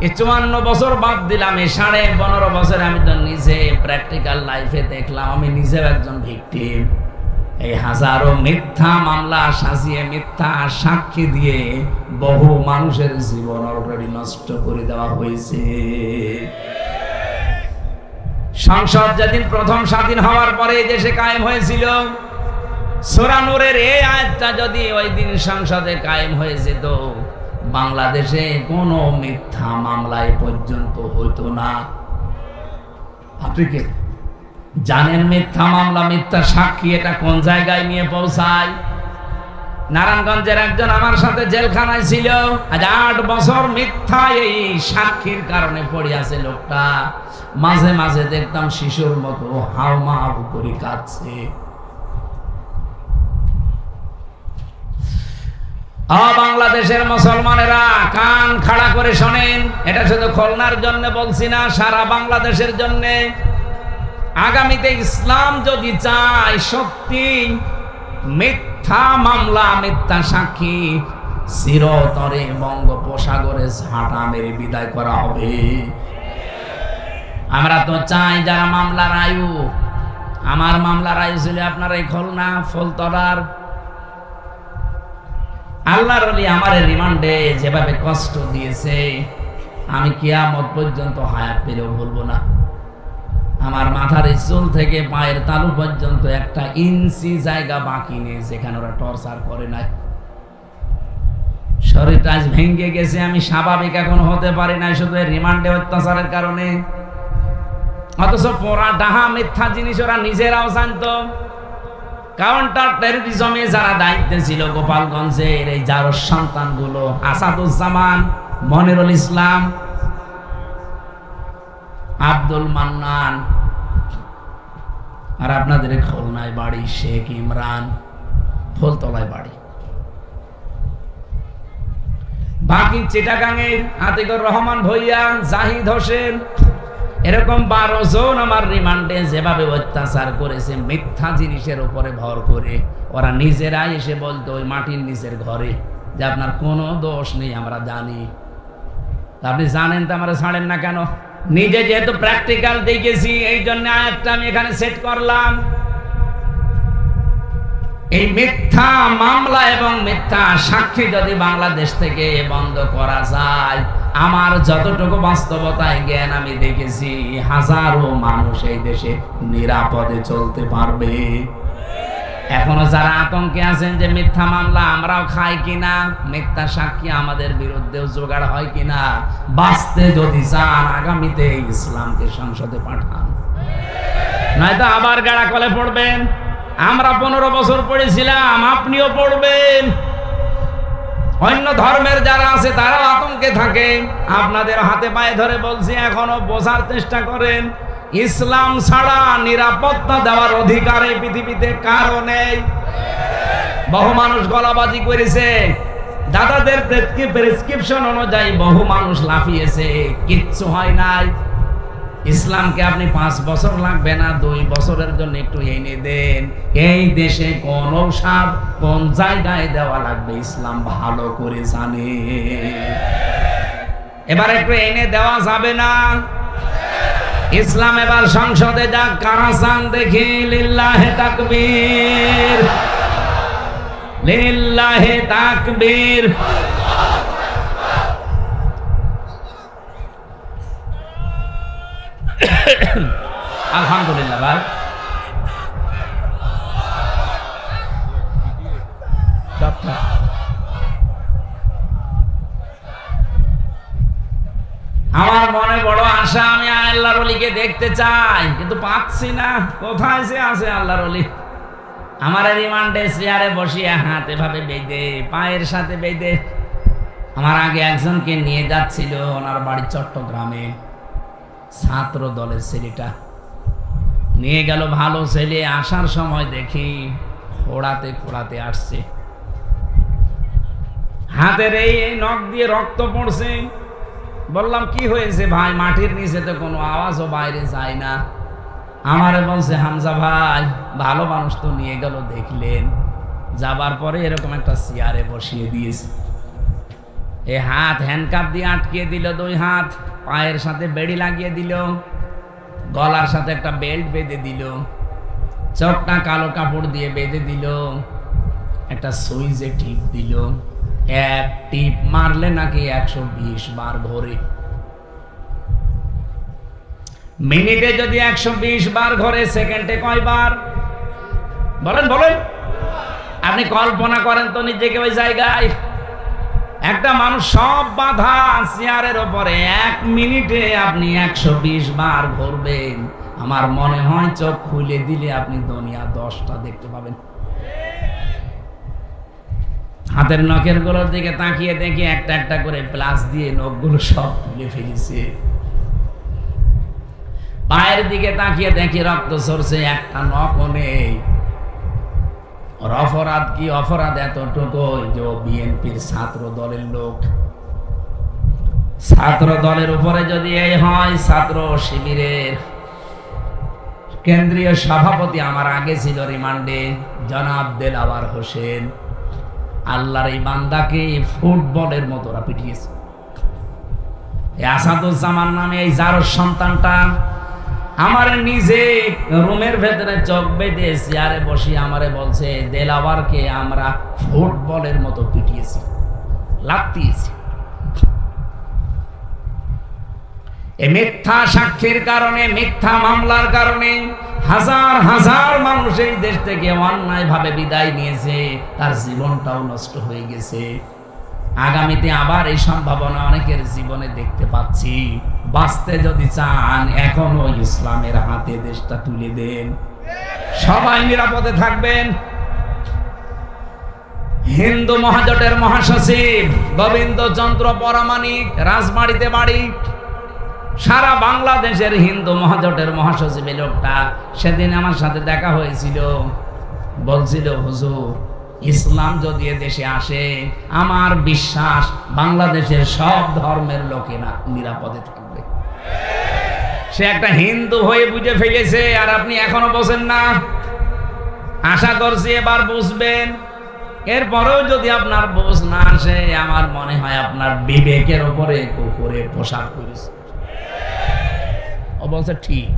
এই 54 বছর বাদ দিলাম, এই 15.5 বছরে আমি তো নিজে প্র্যাকটিক্যাল লাইফে দেখলাম, আমি নিজেও একজন ভিকটিম। এই হাজারো মিথ্যা মামলা সাজিয়ে মিথ্যা সাক্ষী দিয়ে বহু মানুষের জীবন অলরেডি নষ্ট করে দেওয়া হয়েছে। সংসদ যেদিন প্রথম স্বাধীন হওয়ার পরে দেশে কায়েম হয়েছিল, সূরা নূরের এই আয়াতটা যদি ওই দিন সংসদে কায়েম হয়েছে তো বাংলাদেশে কোনো মিথ্যা মামলায় পর্যন্ত হতো না। আপনি কি জানেন মিথ্যা মামলা, মিথ্যা সাক্ষী এটা কোন জায়গায় নিয়ে পৌঁছায়? নারায়ণগঞ্জের একজন আমার সাথে জেলখানায় ছিল, আজ 8 বছর মিথ্যা এই সাক্ষীর কারণে পড়ে আছে লোকটা। মাঝে মাঝে দেখতাম শিশুর মতো হাউমাউ করে কাঁদছে। বাংলাদেশের মুসলমানেরা কান খাড়া করে শোনেন, এটা শুধু খুলনার জন্য বলছি না, সারা বাংলাদেশের জন্য। আগামীতে ইসলাম যদি চায় সত্যি, মিথ্যা মামলা মিথ্যা সাক্ষী চিরতরে বঙ্গোপসাগরে ঝাঁটা মেরে বিদায় করা হবে। আমরা তো চাই যারা মামলার আয়ু, আমার মামলার আয়ু ছিল আপনার এই খুলনা ফুলতলার। আল্লাহর ওলি আমার রিমান্ডে যেভাবে কষ্ট দিয়েছে আমি কিয়ামত পর্যন্ত হায়াত পেলেও বলবো না। আমার মাথার চুল থেকে পায়ের তালু পর্যন্ত 1 ইঞ্চি জায়গা বাকি নেই যেখানে ওরা টর্চার করে নাই। শরীরটা আজ ভেঙে গেছে, আমি স্বাভাবিক এখন হতে পারি না শুধু রিমান্ডে অত্যাচারের কারণে। অথচ পোড়া ডাহা মিথ্যা জিনিস ওরা নিজেরাও জানতো। কাউন্টার টেররিজমে যারা দায়িত্বে ছিল গোপালগঞ্জের এই যার সন্তানগুলো, আসাদুজ্জামান, মনিরুল ইসলাম, আব্দুল মান্নান, আর আপনাদের খুলনায় বাড়ি শেখ ইমরান, ফুলতলায় বাড়ি। বাকি চিটাগাঙের আতিকুর রহমান ভইয়া, জাহিদ হোসেন, এরকম 12 জন আমার রিমান্ডে যেভাবে অত্যাচার করেছে মিথ্যা জিনিসের উপরে ভর করে। ওরা নিজেরাই এসে বলতো ওই মাটির নিচের ঘরে যে আপনার কোনো দোষ নেই, আমরা জানি। আপনি জানেন তো আমরা ছাড়েন না কেন? নিজে যেহেতু প্র্যাকটিক্যাল দেখেছি এই জন্য আয়াতটা আমি এখানে সেট করলাম। এই মিথ্যা মামলা এবং মিথ্যা সাক্ষী যদি বাংলাদেশ থেকে বন্ধ করা যায়, আমার যতটুকু বাস্তবতায় জ্ঞান আমি দেখেছি, হাজারো মানুষ এই দেশে নিরাপদে চলতে পারবে। এখনো যারা আতঙ্কে আছেন যে মিথ্যা মামলা আমরাও খাই কিনা, মিথ্যা সাক্ষী আমাদের বিরুদ্ধেও জোগাড় হয় কিনা, বাঁচতে যদি চান আগামীতে ইসলামকে সংসদে পাঠান, নয়তো আবার গাড়া কলে পড়বেন। আমরা 15 বছর পড়েছিলাম, আপনিও পড়বেন। অন্য ধর্মের যারা আছে তারাও আতঙ্কে থাকে। আপনাদের হাতে পায়ে ধরে বলছি, এখনো বোঝার চেষ্টা করেন, ইসলাম ছাড়া নিরাপত্তা দেওয়ার অধিকার এই পৃথিবীতে কারো নেই। বহু মানুষ গলাবাজি করেছে, দাদাদের প্রেসক্রিপশন অনুযায়ী বহু মানুষ লাফিয়েছে, কিচ্ছু হয় নাই। ইসলামকে আপনি 5 বছর লাগবে না, 2 বছরের জন্য একটু এনে দেন। এই দেশে কোন ঔষধ কোন জায়গায় দেওয়া লাগবে ইসলাম ভালো করে জানে। এবার একটু এনে দেওয়া যাবে না? ইসলাম এবার সংসদে যাক, কারা চান দেখি? লিল্লাহে তাকবীর, লিল্লাহে তাকবীর। আলহামদুলিল্লাহ ভাই, আমার মনে বড় আশা, আমি আল্লাহর ওলিকে দেখতে চাই কিন্তু পাচ্ছি না। কোথায় যে আছে আল্লাহর ওলি? আমার রিমান্ডে চেয়ারে বসিয়ে হাত এভাবে বেঁধে, পায়ের সাথে বেঁধে। আমার আগে একজনকে নিয়ে যাচ্ছিল, ওনার বাড়ি চট্টগ্রামে, ছাত্র দলের ছেলেটা নিয়ে গেল, ভালো ছেলে। আসার সময় দেখি খোড়াতে খোড়াতে আসছে, হাতের এই নখ দিয়ে রক্ত পড়ছে। বললাম কি হয়েছে ভাই? মাটির নিচে তো কোনো আওয়াজও বাইরে যায় না। আমারে বলছে, হামজা ভাই ভালো মানুষ তো নিয়ে গেল, দেখলেন? যাবার পরে এরকম একটা চেয়ারে বসিয়ে দিয়েছে, এই হাত হ্যান্ডকাপ দিয়ে আটকিয়ে দিল, 2 হাত পায়ের সাথে বেড়ি লাগিয়ে দিল, গলার সাথে একটা বেল্ট বেঁধে দিল। চোখটা কালো কাপড় দিয়ে বেঁধে দিল, একটা সুইচে টিপ দিল, এক টিপ মারলে নাকি 120 বার ঘোরে। মিনিটে যদি 120 বার ঘোরে, সেকেন্ডে কয়বার বলেন বলেন? আপনি কল্পনা করেন তো নিজেকে ওই জায়গায়। একটা মানুষ সব বাধা চেয়ারের উপরে 1 মিনিটে আপনি 120 বার ঘুরবেন। আমার মনে হয় চোখ খুলে দিলে আপনি দুনিয়া 10টা দেখতে পাবেন। হাতের নখের গুলোর দিকে তাকিয়ে দেখি একটা একটা করে প্লাস দিয়ে নখগুলো সব তুলে ফেলেছে। পায়ের দিকে তাকিয়ে দেখি রক্ত ঝরছে, একটা নখও নেই। অপরাধ কি? অপরাধ এতটুকু যে বিএনপির ছাত্র দলের লোক। ছাত্র দলের উপরে যদি এই হয়, ছাত্র শিবিরের কেন্দ্রীয় সভাপতি আমার আগে ছিল রিমান্ডে, জনাব দেলাওয়ার হোসেন। আল্লাহর এই বান্দাকে ফুটবলের মতো ওরা পিটিয়েছে। আসাদুজ্জামান নামে এই জারোর সন্তানটা আমার নিজে রুমের ভেতরে চোখ বেঁধে চেয়ারে বসে আমারে বলছে, দেলাওয়ারকে আমরা ফুটবলের মতো পিটিয়েছি, লাথিয়েছি। এই মিথ্যা সাক্ষীর কারণে, মিথ্যা মামলার কারণে হাজার হাজার মানুষ এই দেশ থেকে অন্যায় ভাবে বিদায় নিয়েছে, তার জীবনটাও নষ্ট হয়ে গেছে। আগামীতে আবার এই সম্ভাবনা অনেকের জীবনে দেখতে পাচ্ছি। বাঁচতে যদি চান, এখনো ইসলামের হাতে দেশটা তুলে দেন, সবাই নিরাপদে থাকবেন। হিন্দু মহাজোটের মহাসচিব গোবিন্দ চন্দ্র পরামানিক, রাজবাড়িতে বাড়ি। সারা বাংলাদেশের হিন্দু মহাজোটের মহাসচিব লোকটা সেদিন আমার সাথে দেখা হয়েছিল। বলছিল, হুজুর, ইসলাম যদি দেশে আসে, আমার বিশ্বাস বাংলাদেশের সব ধর্মের লোকেরা নিরাপদে থাকবে। সে একটা হিন্দু হয়ে বুঝে ফেলেছে, আর আপনি এখনো বোঝেন না। আশা করছি এবার বুঝবেন। এরপরেও যদি আপনার বোঝ না আসে, আমার মনে হয় আপনার বিবেকের উপরে কুকুরে পোশাক করেছে। ও বলছে ঠিক।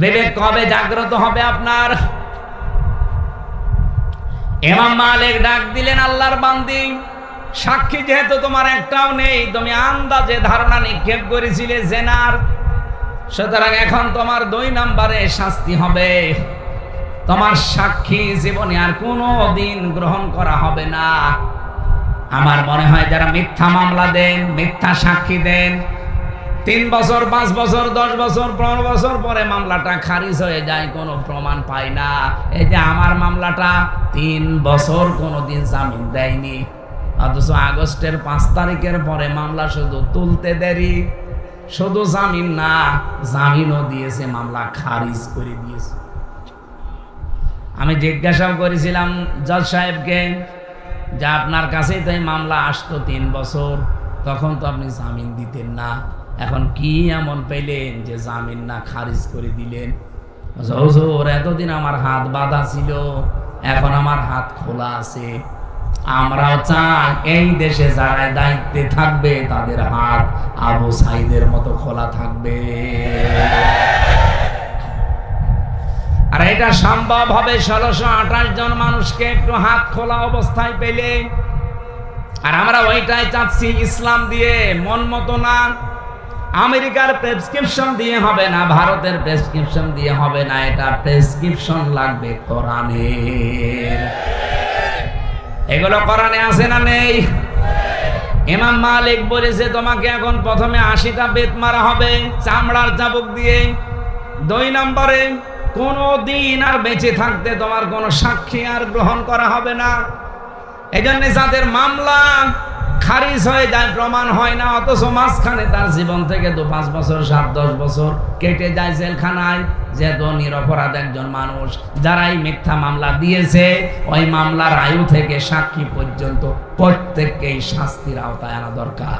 বিবেক কবে জাগ্রত হবে আপনার? ইমাম মালিক ডাক দিলেন, আল্লাহর বান্দি, সাক্ষী যেহেতু তোমার একটাও নেই, তুমি আন্দাজে ধারণা নিক্ষেপ করেছিলে জেনার, সুতরাং এখন তোমার 2 নম্বরে শাস্তি হবে। তোমার সাক্ষী জীবনে আর কোনো দিন গ্রহণ করা হবে না। আমার মনে হয় যারা মিথ্যা মামলা দেন, মিথ্যা সাক্ষী দেন, 3 বছর 5 বছর 10 বছর 15 বছর পরে মামলাটা খারিজ হয়ে যায়, কোনো প্রমাণ পায় না। এই যে আমার মামলাটা 3 বছর কোনোদিন জামিন দেয়নি, অথচ আগস্টের 5 তারিখের পরে মামলা শুধু তুলতে দেরি, শুধু জামিন না, জামিনও দিয়েছে, মামলা খারিজ করে দিয়েছে। আমি জিজ্ঞাসাও করেছিলাম জজ সাহেবকে যে আপনার কাছেই তো এই মামলা আসতো 3 বছর, তখন তো আপনি জামিন দিতেন না, এখন কি এমন পেলেন যে জামিন না খারিজ করে দিলেন? হুজুর, এতদিন আমার হাত বাঁধা ছিল, এখন আমার হাত খোলা আছে। আমরাও চাই এই দেশে যারা দায়িত্বে থাকবে তাদের হাত আবু সাইদের মতো খোলা থাকবে। আর এটা সম্ভব হবে 1628 জন মানুষকে একটু হাত খোলা অবস্থায় পেলে। আর আমরা ওইটাই চাচ্ছি, ইসলাম দিয়ে, মন মতো না। আমেরিকার প্রেসক্রিপশন দিয়ে হবে না, ভারতের প্রেসক্রিপশন দিয়ে হবে না, এটা প্রেসক্রিপশন লাগবে কোরআনের। এগুলো কোরআনে আছে না নেই? ইমাম মালিক বলেছে তোমাকে এখন প্রথমে 80টা বেত মারা হবে চামড়ার চাবুক দিয়ে। 2 নম্বরে কোনো দিন আর বেঁচে থাকতে তোমার কোনো সাক্ষী আর গ্রহণ করা হবে না। এই জন্য যাদের মামলা খারিজ হয়ে যায়, প্রমাণ হয় না, অথচ মাঝখানে তার জীবন থেকে 2-5 বছর 7-10 বছর কেটে যায় জেলখানায়, যেহেতু নিরপরাধ একজন মানুষ, যারাই মিথ্যা মামলা দিয়েছে ওই মামলার আয়ু থেকে সাক্ষী পর্যন্ত প্রত্যেককেই শাস্তির আওতায় আনা দরকার।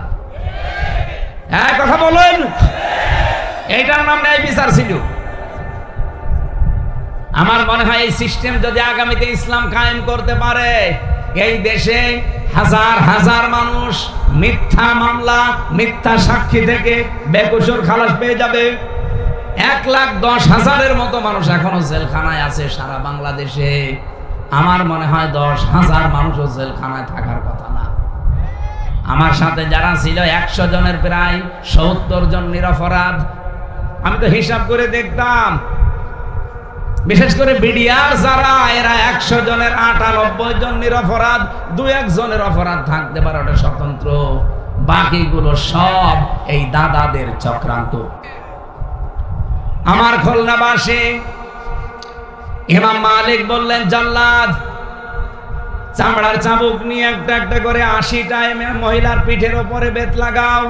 এক কথা বলেন, এইটার নাম ন্যায় বিচার ছিল। আমার মনে হয় এই সিস্টেম যদি আগামীতে ইসলাম কায়েম করতে পারে, এই দেশে হাজার হাজার মানুষ মিথ্যা মামলা, মিথ্যা সাক্ষী থেকে বেকসুর খালাস পেয়ে যাবে। 1,10,000-এর মতো মানুষ এখনো জেলখানায় আছে সারা বাংলাদেশে। আমার মনে হয় 10,000 মানুষও জেলখানায় থাকার কথা না। আমার সাথে যারা ছিল 100 জনের প্রায় 70 জন নিরপরাধ। আমি তো হিসাব করে দেখতাম, বিশেষ করে বিডিআর যারা, এরা 100 জনের 98 জন নিরপরাধ, 2-1 জনের অপরাধ থাকতে পারে, ওটা স্বতন্ত্র। বাকিগুলো সব এই দাদাদের চক্রান্ত। আমার খুলনাবাসী ইমাম মালিক বললেন, জাল্লাদ চামড়ার চাবুক নিয়ে একটা একটা করে 80টা মহিলার পিঠের ওপরে বেত লাগাও।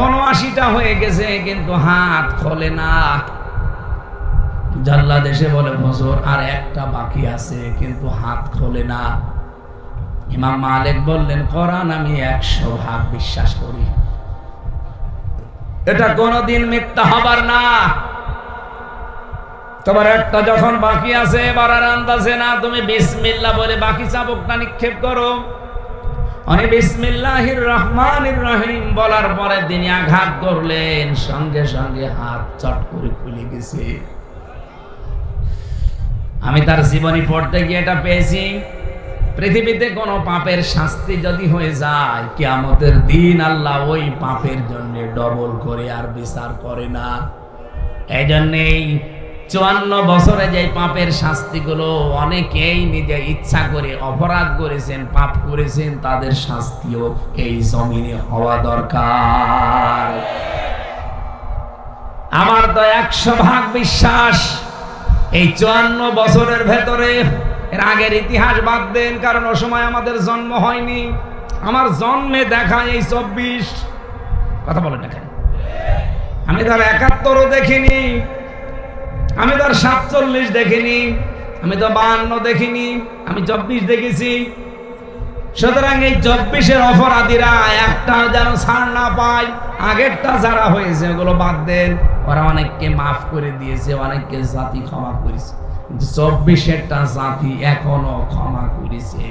79টা হয়ে গেছে, কিন্তু হাত খোলে না। জাল্লাদ এসে বলে, হুজুর আর একটা বাকি আছে, কিন্তু হাত খোলে না। ইমাম মালিক বললেন, কোরআন আমি 100% বিশ্বাস করি, এটা কোনদিন মিথ্যা হবার না। তোমার একটা যখন বাকি আছে, এবার আর আন্দাজে না, তুমি বিসমিল্লাহ বলে বাকি চাবুকটা নিক্ষেপ করো। আমি বিসমিল্লাহির রহমানির রহিম বলার পরে তিনি আঘাত করলেন, সঙ্গে সঙ্গে হাত চট করে খুলে গেছে। আমি তার জীবনী পড়তে গিয়ে এটা পেয়েছি, পৃথিবীতে কোন পাপের শাস্তি যদি হয়ে যায়, কিয়ামতের দিন আল্লাহ ওই পাপের জন্য ডবল করে আর বিচার করে না। এই জন্যই 54 বছরে যে পাপের শাস্তিগুলো অনেকেই নিজে ইচ্ছা করে অপরাধ করেছেন, পাপ করেছেন, তাদের শাস্তিও এই জমিনে হওয়া দরকার। আমার তো 100% বিশ্বাস এই 54 বছরের ভেতরে, এর আগের ইতিহাস বাদ দেন, কারণ ওই সময় আমাদের জন্ম হয়নি। আমার জন্মে দেখা এই 24, কথা বলে দেখেন, আমি তার 71ও দেখিনি, আমি তার 47 দেখিনি, আমি তো 52 দেখিনি, আমি 24 দেখেছি। সুতরাং এই 24-এর অপরাধীরা একটা যেন ছাড় না পায়। আগেরটা যারা হয়েছে ওগুলো বাদ দেন, ওরা অনেককে মাফ করে দিয়েছে, অনেককে জাতি ক্ষমা করেছে, কিন্তু 24-এরটা জাতি এখনো ক্ষমা করেছে।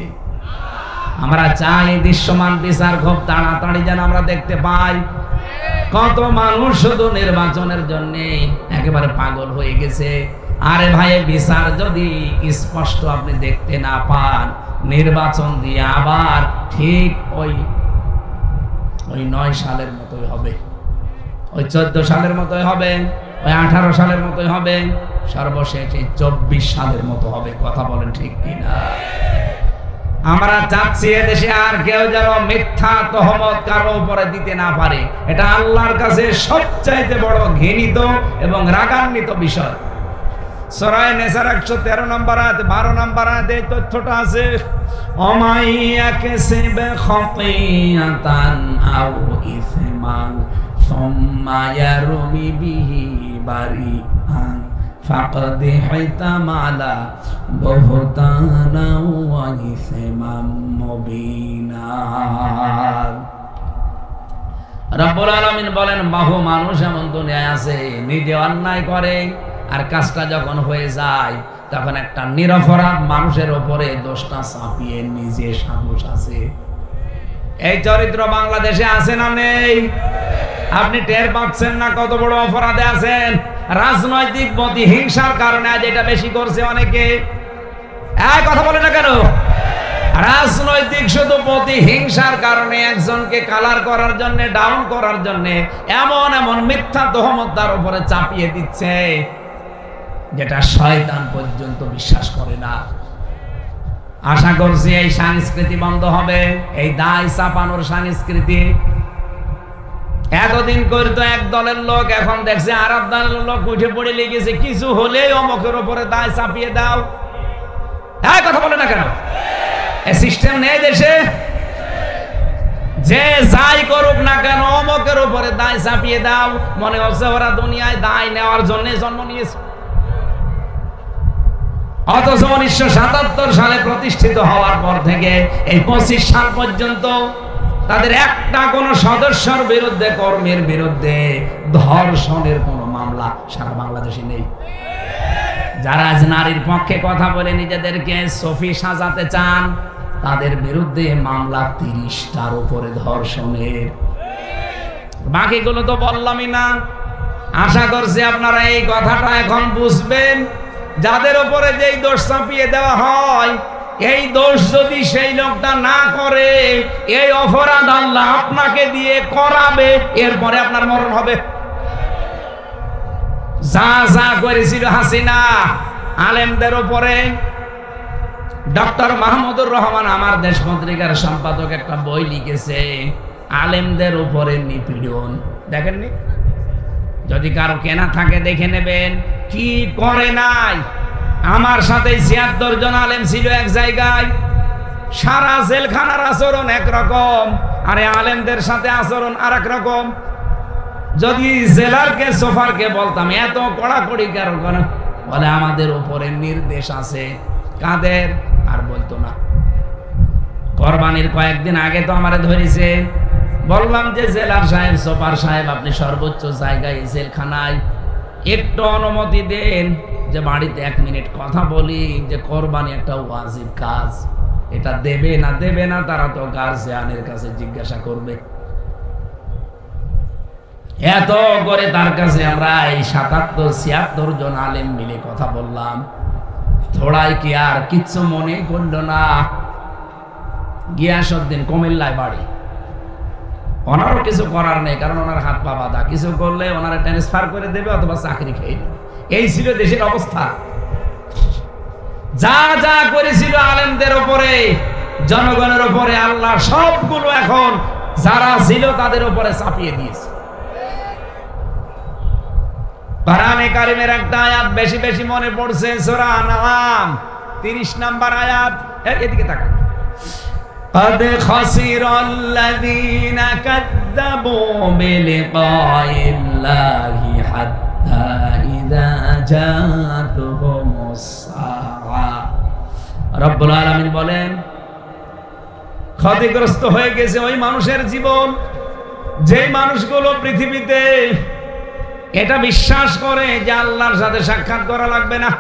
আমরা চাই দৃশ্যমান বিচার খুব তাড়াতাড়ি যেন আমরা দেখতে পাই। কত মানুষ শুধু নির্বাচনের জন্য একেবারে পাগল হয়ে গেছে। আরে ভাই, বিচার যদি স্পষ্ট আপনি দেখতে না পান, নির্বাচন দিয়ে আবার ঠিক ওই 9 সালের মতোই হবে, ওই 14 সালের মতোই হবে, ওই 18 সালের মতোই হবে, সর্বশেষ এই 24 সালের মতো হবে। কথা বলেন ঠিক কিনা? আমরা চাচ্ছি এদেশে আর কেউ যেন মিথ্যা তহমত কারো উপরে দিতে না পারে। এটা আল্লাহর কাছে সবচাইতে বড় ঘৃণিত এবং রাগান্বিত বিষয়। সূরা নিসার 113 নম্বর আয়াত, 12 নম্বর আয়াতে এই তথ্যটা আছে, অমাইয়াকাসিবে খাতিয়াতান আও ইসমান সুম্মা ইয়ারমি বিহি বারিআন ফাকাদ হিতামালা বুহতানা ওয়া ইসমান মুবিনা। রব্বুল আলামিন বলেন, বহু মানুষ এমন দুনিয়ায় আছে নিজে অন্যায় করে, আর কাজটা যখন হয়ে যায় তখন একটা নিরপরাধ মানুষের উপরে দোষটা চাপিয়ে নিজে সাহস আছে। এই চরিত্র বাংলাদেশে আছে না নেই? আপনি টের পাচ্ছেন না কত বড় অপরাধে আছেন? রাজনৈতিক প্রতিহিংসার কারণে আজ এটা বেশি করছে অনেকে। কথা বলে না কেন? রাজনৈতিক শুধু প্রতিহিংসার কারণে একজনকে কালার করার জন্য, ডাউন করার জন্য এমন এমন মিথ্যা তহমত তার উপরে চাপিয়ে দিচ্ছে যেটা শয়তান পর্যন্ত বিশ্বাস করে না। আশা করছি এই সংস্কৃতি বন্ধ হবে, এই দায় চাপানোর সংস্কৃতি। এতদিন করতো এক দলের লোক, এখন দেখছে আর এক দলের লোক উঠে পড়ে লেগেছে, কিছু হলেই অমুকের উপরে দায় চাপিয়ে দাও। কথা বলে না কেন? এই সিস্টেম নেই দেশে। যে যাই করুক না কেন অমুকের উপরে দায় চাপিয়ে দাও। মনে হচ্ছে ওরা দুনিয়ায় দায় নেওয়ার জন্য জন্ম নিয়েছে। অথচ 1977 সালে প্রতিষ্ঠিত হওয়ার পর থেকে এই 25 সাল পর্যন্ত তাদের একটা কোন সদস্যের বিরুদ্ধে, কর্মীর বিরুদ্ধে ধর্ষণের কোন মামলা সারা বাংলাদেশে নেই। যারা আজ নারীর পক্ষে কথা বলে নিজেদেরকে সফি সাজাতে চান, তাদের বিরুদ্ধে মামলা 30টার উপরে ধর্ষণের। বাকিগুলো তো বললামই না। আশা করছি আপনারা এই কথাটা এখন বুঝবেন। যাদের উপরে যেই দোষ চাপিয়ে দেওয়া হয়, এই দোষ যদি সেই লোকটা না করে, এই অপরাধ আল্লাহ আপনাকে দিয়ে করাবে, এরপরে আপনার মরণ হবে। যা যা করেছিল হাসিনা আলেমদের উপরে, ডক্টর মাহমুদুর রহমান আমার দেশ পত্রিকার সম্পাদক একটা বই লিখেছে, আলেমদের উপরে নিপীড়ন। দেখেননি? যদি কারো কেনা থাকে দেখে নেবেন। কি করে নাই? আমার সাথে ৭৬ জন আলেম ছিল এক জায়গায়। সারা জেলখানার আচরণ একরকম, আরে আলেমদের সাথে আচরণ আর এক রকম। যদি জেলারকে সোফারকে বলতাম এত কড়াকড়ি কারো কেন, বলে আমাদের উপরে নির্দেশ আছে। কাদের? আর বলতো না। কোরবানির কয়েকদিন আগে তো আমারে ধরেছে, বললাম যে জেলার সাহেব, সোফার সাহেব, আপনি সর্বোচ্চ জায়গায় জেলখানায় একটু অনুমতি দেন যে বাড়িতে 1 মিনিট কথা বলি, যে কোরবানি একটা ওয়াজিব কাজ, এটা দেবে না দেবে না তারা তো গার্জিয়ানের কাছে জিজ্ঞাসা করবে। এত করে তার কাছে আমরা এই ৭৭-৭৬ জন আলেম মিলে কথা বললাম। থোড়াই কি আর কিচ্ছু মনে করল না। গিয়াসউদ্দিন কুমিল্লায় বাড়ি, ওনারও কিছু করার নেই, কারণ ওনার হাত পা বাঁধা। কিছু করলে ওনারা ট্রান্সফার করে দেবে অথবা চাকরি খেয়ে নেবে। এই ছিল দেশের অবস্থা। যা যা করেছিল আলেমদের উপরে, জনগণের উপরে, আল্লাহ সবগুলো এখন যারা ছিল তাদের উপরে চাপিয়ে দিয়েছে। কোরআনে কারিমের একটা আয়াত বেশি বেশি মনে পড়ছে, সূরা আনআম 30 নম্বর আয়াত। এদিকে তাকান। قد خسر الذين كذبوا بلقاء الله حتى إذا جاءتهم الساعة। রব্বুল আলামিন বলেন, ক্ষতিগ্রস্ত হয়ে গেছে ওই মানুষের জীবন, যেই মানুষগুলো পৃথিবীতে এটা বিশ্বাস করে যে আল্লাহর সাথে সাক্ষাৎ করা লাগবে না,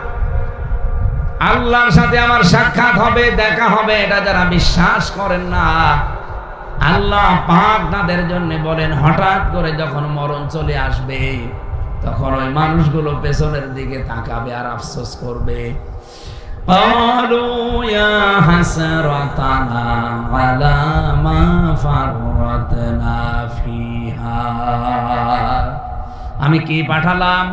আল্লাহর সাথে আমার সাক্ষাৎ হবে, দেখা হবে, এটা যারা বিশ্বাস করেন না, আল্লাহ পাক তাদের জন্য বলেন হঠাৎ করে যখন মরণ চলে আসবে তখন ওই মানুষগুলো পেছনের দিকে তাকাবে আর আফসোস করবে। ক্বালু ইয়া হাসরাতানা আলা মা ফাররাতনা ফিহা। আমি কি পাঠালাম?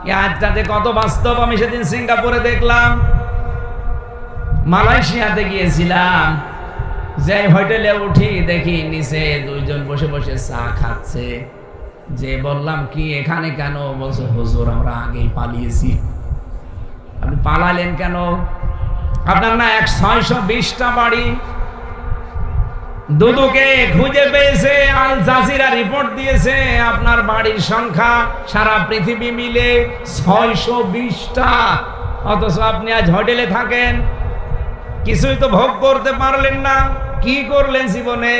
এই আয়াতটাতে কত বাস্তব। আমি সেদিন সিঙ্গাপুরে দেখলাম, মালয়েশিয়াতে গিয়েছিলাম, যে হোটেলে উঠি দেখি নিচে 2 জন বসে বসে চা খাচ্ছে। যে বললাম কি এখানে কেন? বলছে হুজুর আমরা আগেই পালিয়েছি। আপনি পালালেন কেন? আপনার না 620টা বাড়ি। দুদুকে খুঁজে পেয়েছে, আল জাজিরা রিপোর্ট দিয়েছে আপনার বাড়ির সংখ্যা সারা পৃথিবী মিলে 620টা। অথচ আপনি আজ হোটেলে থাকেন, কিছুই তো ভোগ করতে পারলেন না। কি করলেন জীবনে?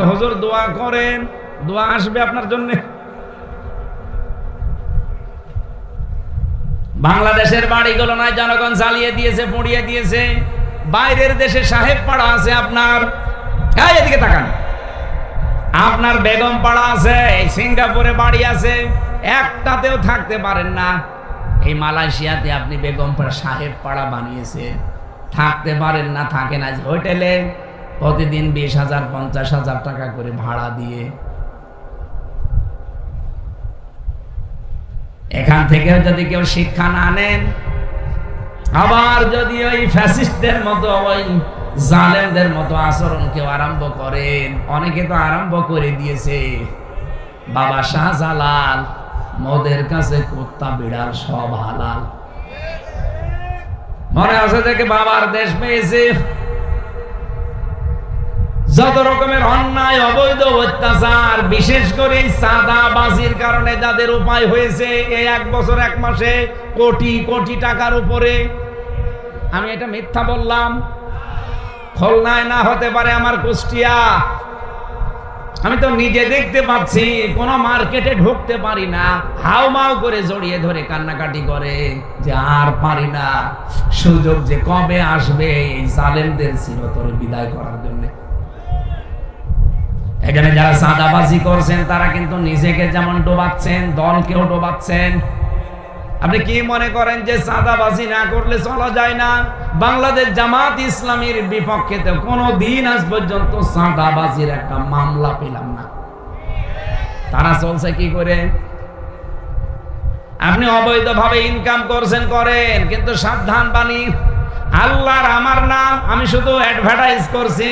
হুজুর দোয়া করেন, দোয়া আসবে আপনার জন্য। বাংলাদেশের বাড়িগুলো নয় জনগণ জ্বালিয়ে দিয়েছে, পুড়িয়ে দিয়েছে। বাইরের দেশে সাহেব পাড়া আছে আপনার, এদিকে তাকান, আপনার বেগম পাড়া আছে, সিঙ্গাপুরে বাড়ি আছে, একটাতেও থাকতে পারেন না। এই মালয়েশিয়াতে আপনি বেগম পাড়া সাহেব পাড়া বানিয়েছে, থাকতে পারেন না, থাকেন আজ হোটেলে, প্রতিদিন 20,000-50,000 টাকা করে ভাড়া দিয়ে। এখান থেকেও যদি কেউ শিক্ষা না নেন, আবার যদি ওই ফ্যাসিস্টদের মতো, ওই জালেমদের মতো আচরণ কেউ আরম্ভ করেন, অনেকে তো আরম্ভ করে দিয়েছে। বাবা শাহজালাল, মোদের কাছে কুত্তা বিড়াল সব হালাল। মনে আছে থেকে বাবার দেশ পেয়েছে, যত রকমের অন্যায়, অবৈধ অত্যাচার, বিশেষ করে চাঁদাবাজির কারণে যাদের উপায় হয়েছে এই 1 বছর 1 মাসে কোটি কোটি টাকার উপরে। আমি এটা মিথ্যা বললাম? খুলনায় না হতে পারে আমার কুষ্টিয়া, আমি তো নিজে দেখতে পাচ্ছি, কোন মার্কেটে ঢুকতে পারি না, হাউমাউ করে জড়িয়ে ধরে কান্নাকাটি করে যে আর পারি না, সুযোগ যে কবে আসবে এই জালেমদের চিরতরে বিদায় করার জন্য। এখানে যারা চাঁদাবাজি করছেন তারা কিন্তু নিজেকে যেমন ডোবাচ্ছেন, দলকেও ডোবাচ্ছেন। আপনি কি মনে করেন যে চাঁদাবাজি না করলে চলা যায় না? বাংলাদেশ জামাত ইসলামীর বিপক্ষে তো কোনোদিন আজ পর্যন্ত চাঁদাবাজির একটা মামলা পেলাম না। তারা চলছে কি করে? আপনি অবৈধভাবে ইনকাম করছেন করেন, কিন্তু সাবধান বাণী, আল্লাহর আমার না, আমি শুধু অ্যাডভার্টাইজ করছি।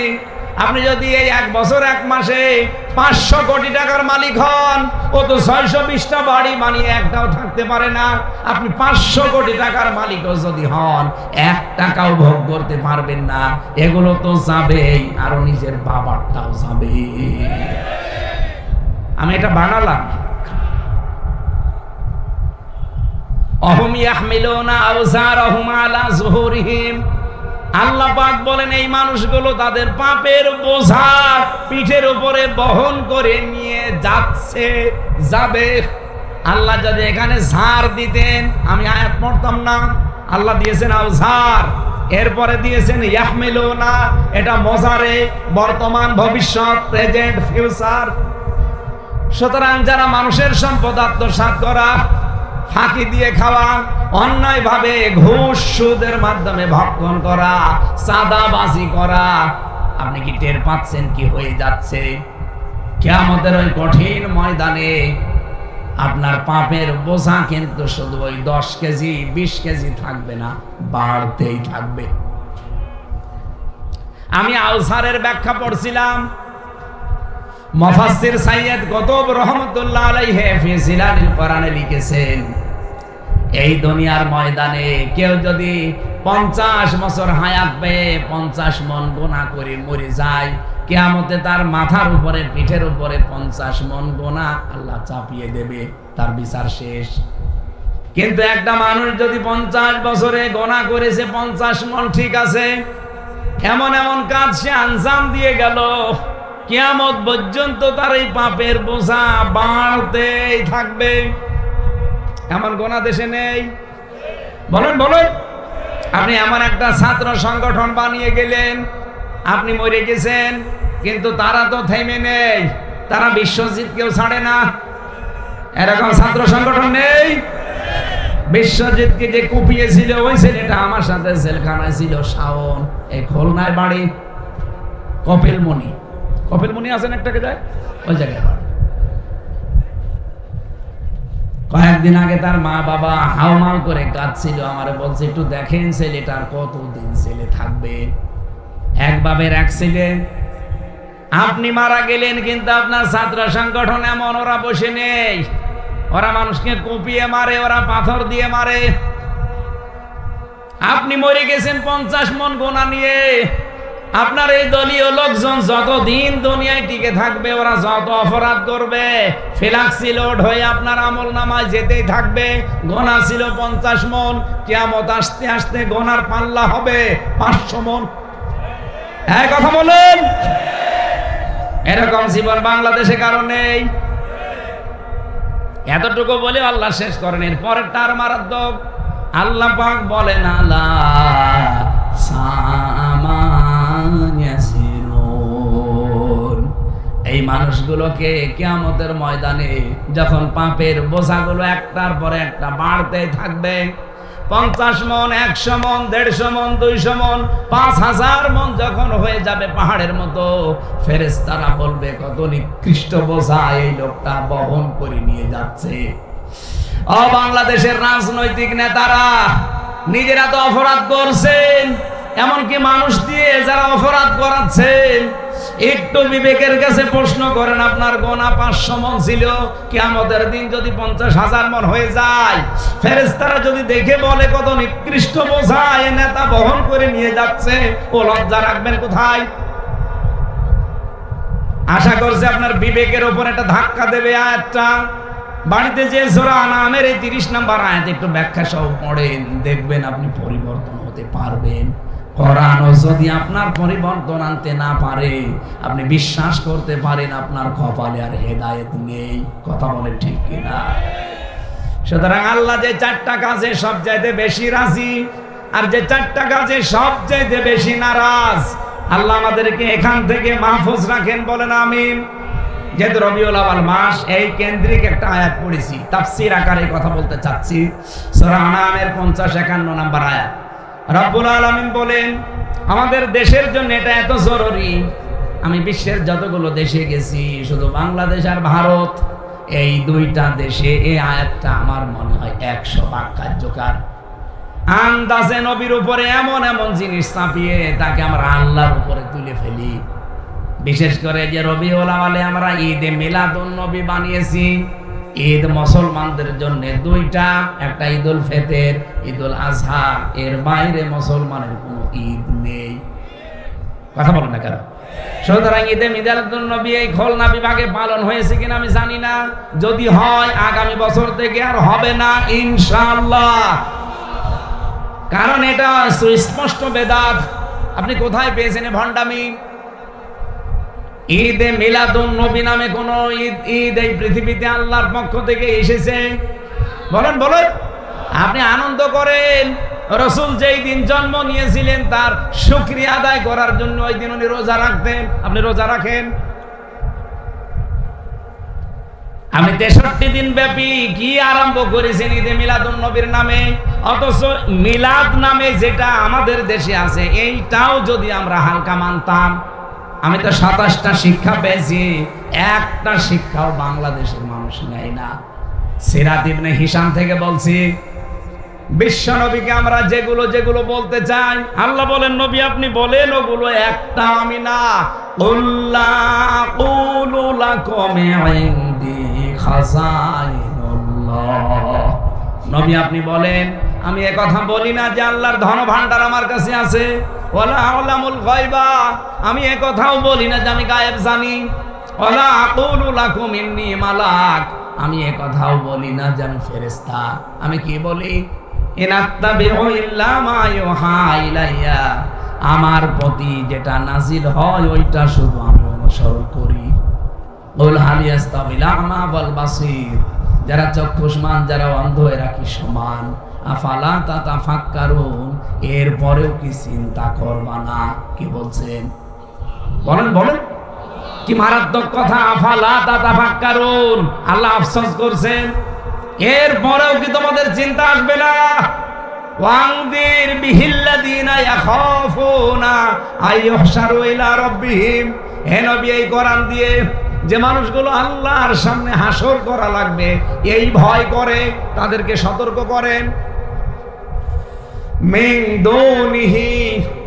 আপনি যদি এই 1 বছর 1 মাসে 500 কোটি টাকার মালিক হন, ও তো 620টা বাড়ি বানিয়ে একটাও থাকতে পারে না। আপনি 500 কোটি টাকার মালিকও যদি হন, 1 টাকাও ভোগ করতে পারবেন না। এগুলো তো যাবেই, আরো নিজের বাবারটাও যাবে। আমি এটা বানালাম। অহুম ইয়াহমিলুনা আওজারহুম আলা যুহুরিহিম, আল্লাহ পাক বলেন এই মানুষগুলো তাদের পাপের বোঝা পিঠের উপরে বহন করে নিয়ে যাচ্ছে, যাবে। আল্লাহ যদি এখানে ঝাড় দিতেন আমি আয়াত পড়তাম না। আল্লাহ দিয়েছেন আওজার, এরপরে দিয়েছেন ইয়াহমিলুনা, এটা মজারে, বর্তমান, ভবিষ্যৎ, প্রেজেন্ট, ফিউচার। সুতরাং যারা মানুষের সম্পদ আত্মসাৎ করা, ফাঁকি দিয়ে খাওয়া, অন্যায়ভাবে ঘুষ সুদের মাধ্যমে ভক্ষণ করা, চাঁদাবাজি করা, আপনি কি টের পাচ্ছেন কি হয়ে যাচ্ছে? কিয়ামতের ওই কঠিন ময়দানে আপনার পাপের বোঝা কিন্তু শুধু ওই 10 কেজি 20 কেজি থাকবে না, বাড়তেই থাকবে। আমি আউসারের ব্যাখ্যা পড়ছিলাম, মুফাসসির সাইয়্যিদ কুতুব রহমাতুল্লাহ আলাইহি ফি জিলালিল কোরআনে লিখেছেন, এই দুনিয়ার ময়দানে কেউ যদি 50 বছর হায়াত পেয়ে 50 মন গুনাহ করে মরে যায়, কিয়ামতে তার মাথার উপরে, পিঠের উপরে 50 মন গুনাহ আল্লাহ চাপিয়ে দেবে, তার বিচার শেষ। কিন্তু একটা মানুষ যদি 50 বছরে গুনাহ করেছে 50 মন, ঠিক আছে, এমন এমন কাজ সে আঞ্জাম দিয়ে গেল, কিয়ামত পর্যন্ত তার এই পাপের বোঝা বাড়তেই থাকবে। এমন গোনা দেশে নেই? বলেন বলেন। আপনি এমন একটা ছাত্র সংগঠন বানিয়ে গেলেন, আপনি মরে গেছেন, কিন্তু তারা তো থেমে নেই, তারা বিশ্বজিৎকেও ছাড়ে না। এরকম ছাত্র সংগঠন নেই? বিশ্বজিৎকে যে কুপিয়েছিল ওই ছেলেটা আমার সাথে জেলখানায় ছিল, শাওন, এই খুলনায় বাড়ি, কপিলমণি, কপিলমণি আছেন একটাকে যায়, ওই জায়গায় বাড়ি। কয়েকদিন আগে তার মা বাবা হাউমাউ করে কাঁদছিল, আমারে বলছে একটু দেখেন ছেলেটার কতদিন ছেলে থাকবে। এক বাবের এক ছেলে। আপনি মারা গেলেন, কিন্তু আপনার ছাত্র সংগঠন এমন, ওরা বসে নেই, ওরা মানুষকে কুপিয়ে মারে, ওরা পাথর দিয়ে মারে। আপনি মরে গেছেন 50 মন গোনা নিয়ে, আপনার এই দলীয় লোকজন যতদিন দুনিয়ায় টিকে থাকবে, ওরা যত অপরাধ করবে, ফ্লাক্সি লোড হয়ে আপনার আমল নামায় যেতেই থাকবে। গোনা ছিল 50 মন, কিয়ামত আসতে আসতে গোনার পাল্লা হবে 500 মন। হ্যাঁ, কথা বলেন। এরকম জীবন বাংলাদেশে কারো নেই। এতটুকু বলে আল্লাহ শেষ করেন, এর পরেরটা আর মারাত্মক। আল্লাহ পাক বলেন, আলা এই মানুষগুলোকে কিয়ামতের ময়দানে যখন পাপের বোঝাগুলো একটার পরে একটা বাড়তে থাকবে, 50 মন, 100 মন, 150 মন, 200 মন, 5000 মন যখন হয়ে যাবে পাহাড়ের মতো, ফেরেশতারা বলবে কত নিকৃষ্ট বোঝা এই লোকটা বহন করে নিয়ে যাচ্ছে। ও বাংলাদেশের রাজনৈতিক নেতারা, নিজেরা তো অপরাধ করছেন, এমনকি মানুষ দিয়ে যারা অপরাধ করাচ্ছেন, একটু বিবেকের কাছে প্রশ্ন করেন, আপনার গোনা 500 মন ছিল, কিয়ামতের দিন যদি 50,000 মন হয়ে যায়, ফেরেশতারা যদি দেখে বলে কত নিকৃষ্ট বোঝা এই নেতা বহন করে নিয়ে যাচ্ছে, ও লজ্জা রাখবেন কোথায়? আশা করছে আপনার বিবেকের উপর একটা ধাক্কা দেবে আয়াতটা। বাড়িতে যে সূরা আনামের এই 30 নম্বর আয়াত একটু ব্যাখ্যা সহ পড়েন, দেখবেন আপনি পরিবর্তন হতে পারবেন। কোরআনও যদি আপনার পরিবর্তন আনতে না পারে, আপনি বিশ্বাস করতে পারেন আপনার কপালে আর হেদায়েত নেই। কথা বলে ঠিক কিনা? সুতরাং আল্লাহ যে 4টা কাজে সবচাইতে বেশি রাজি আর যে 4টা কাজে সবচাইতে বেশি নারাজ, আল্লাহ আমাদেরকে এখান থেকে মাহফুজ রাখেন, বলেন আমিন। যেহেতু রবিউল আউয়াল মাস, এই কেন্দ্রিক একটা আয়াত পড়েছি, তাফসীর আকারে কথা বলতে চাচ্ছি। সূরা আনামের 50-51 নম্বর আয়াত। রব্বুল আলামিন বলেন, আমাদের দেশের জন্য এটা এত জরুরি, আমি বিশ্বের যতগুলো দেশে গেছি, শুধু বাংলাদেশ আর ভারত, এই 2টা দেশে এই আয়াতটা আমার মনে হয় 100 কার্যকর। আন্দাজে নবীর উপরে এমন এমন জিনিস চাপিয়ে তাকে আমরা আল্লাহর উপরে তুলে ফেলি। বিশেষ করে যে রবিউল আউয়ালে আমরা ঈদে মিলাদুন নবী বানিয়েছি, ঈদ মুসলমানদের জন্য 2টা, একটা ঈদুল ফিতর, ঈদুল আজহা, এর বাইরে মুসলমানের কোনো ঈদ নেই। কথা বলেন না কেন? সুতরাং ঈদে মিলাদুন নবী এই খুলনা বিভাগে পালন হয়েছে কিনা আমি জানি না, যদি হয় আগামী বছর থেকে আর হবে না ইনশাআল্লাহ, কারণ এটা সুস্পষ্ট বেদাত। আপনি কোথায় পেয়েছেন ভণ্ডামি? ঈদে মিলাদুন নবী নামে কোন ঈদ এই পৃথিবীতে আল্লাহর পক্ষ থেকে এসেছে? বলেন বলেন। আপনি আনন্দ করেন, রাসূল যেই দিন জন্ম নিয়েছিলেন তার শুকরিয়া আদায় করার জন্য ওই দিন উনি রোজা রাখতেন। আপনি রোজা রাখেন? আপনি 63 দিন ব্যাপী কি আরম্ভ করেছেন ঈদে মিলাদুন নবীর নামে, অথচ মিলাদ নামে যেটা আমাদের দেশে আছে এইটাও যদি আমরা হালকা মানতাম। আমি তো 27টা শিক্ষা পেয়েছি, একটা শিক্ষাও বাংলাদেশের মানুষ নেয় না। সিরাত ইবনে হিশাম থেকে বলছি, বিশ্ব নবীকে আমরা যেগুলো যেগুলো বলতে চাই, আল্লাহ বলেন নবী আপনি বলেন ওগুলো একটা আমি না। কুল্লা কুলু লাকুম ইনদি খাযাইনুল্লাহ, নবী আপনি বলেন আমি এ কথা বলি না যে আল্লাহর ধন ভান্ডার আমার কাছে আছে, ওয়ালা আলামুল গায়বা, আমি এ কথাও বলি না যে আমি গায়েব জানি, ওয়ালা আকুলু লাকুম ইন্নী মালাক, আমি এ কথাও বলি না যে আমি ফেরেশতা। আমি কি বলি? ইনাত্তাবিউ ইল্লা মা ইউহা ইলাইয়া, আমার প্রতি যেটা নাজিল হয় ওইটা শুধু আমি অনুসরণ করি। কুল হাল ইয়াস্তাবিল আ'মা ওয়াল বাসীর, যারা চক্ষুষ্মান যারা অন্ধ এরা কি সমান? আফালা তাতাফাক্কারুন, এরপরেও কি চিন্তা করবা না? কি বলছেন বলেন বলেন, কি মারাত্মক কথা! আফালা তাতাফাক্কারুন, আল্লাহ আফসোস করছেন, এরপরেও কি তোমাদের চিন্তা আসবে না? ওয়ানদির বিহিল্লাযিনা ইয়াখাফুনা আইয়ুহশারু ইলা রাব্বিহিম, হে নবী এই কোরআন দিয়ে যে মানুষগুলো আল্লাহর সামনে হাসর করা লাগবে এই ভয় করে তাদেরকে সতর্ক করেন। মিন দুনিহি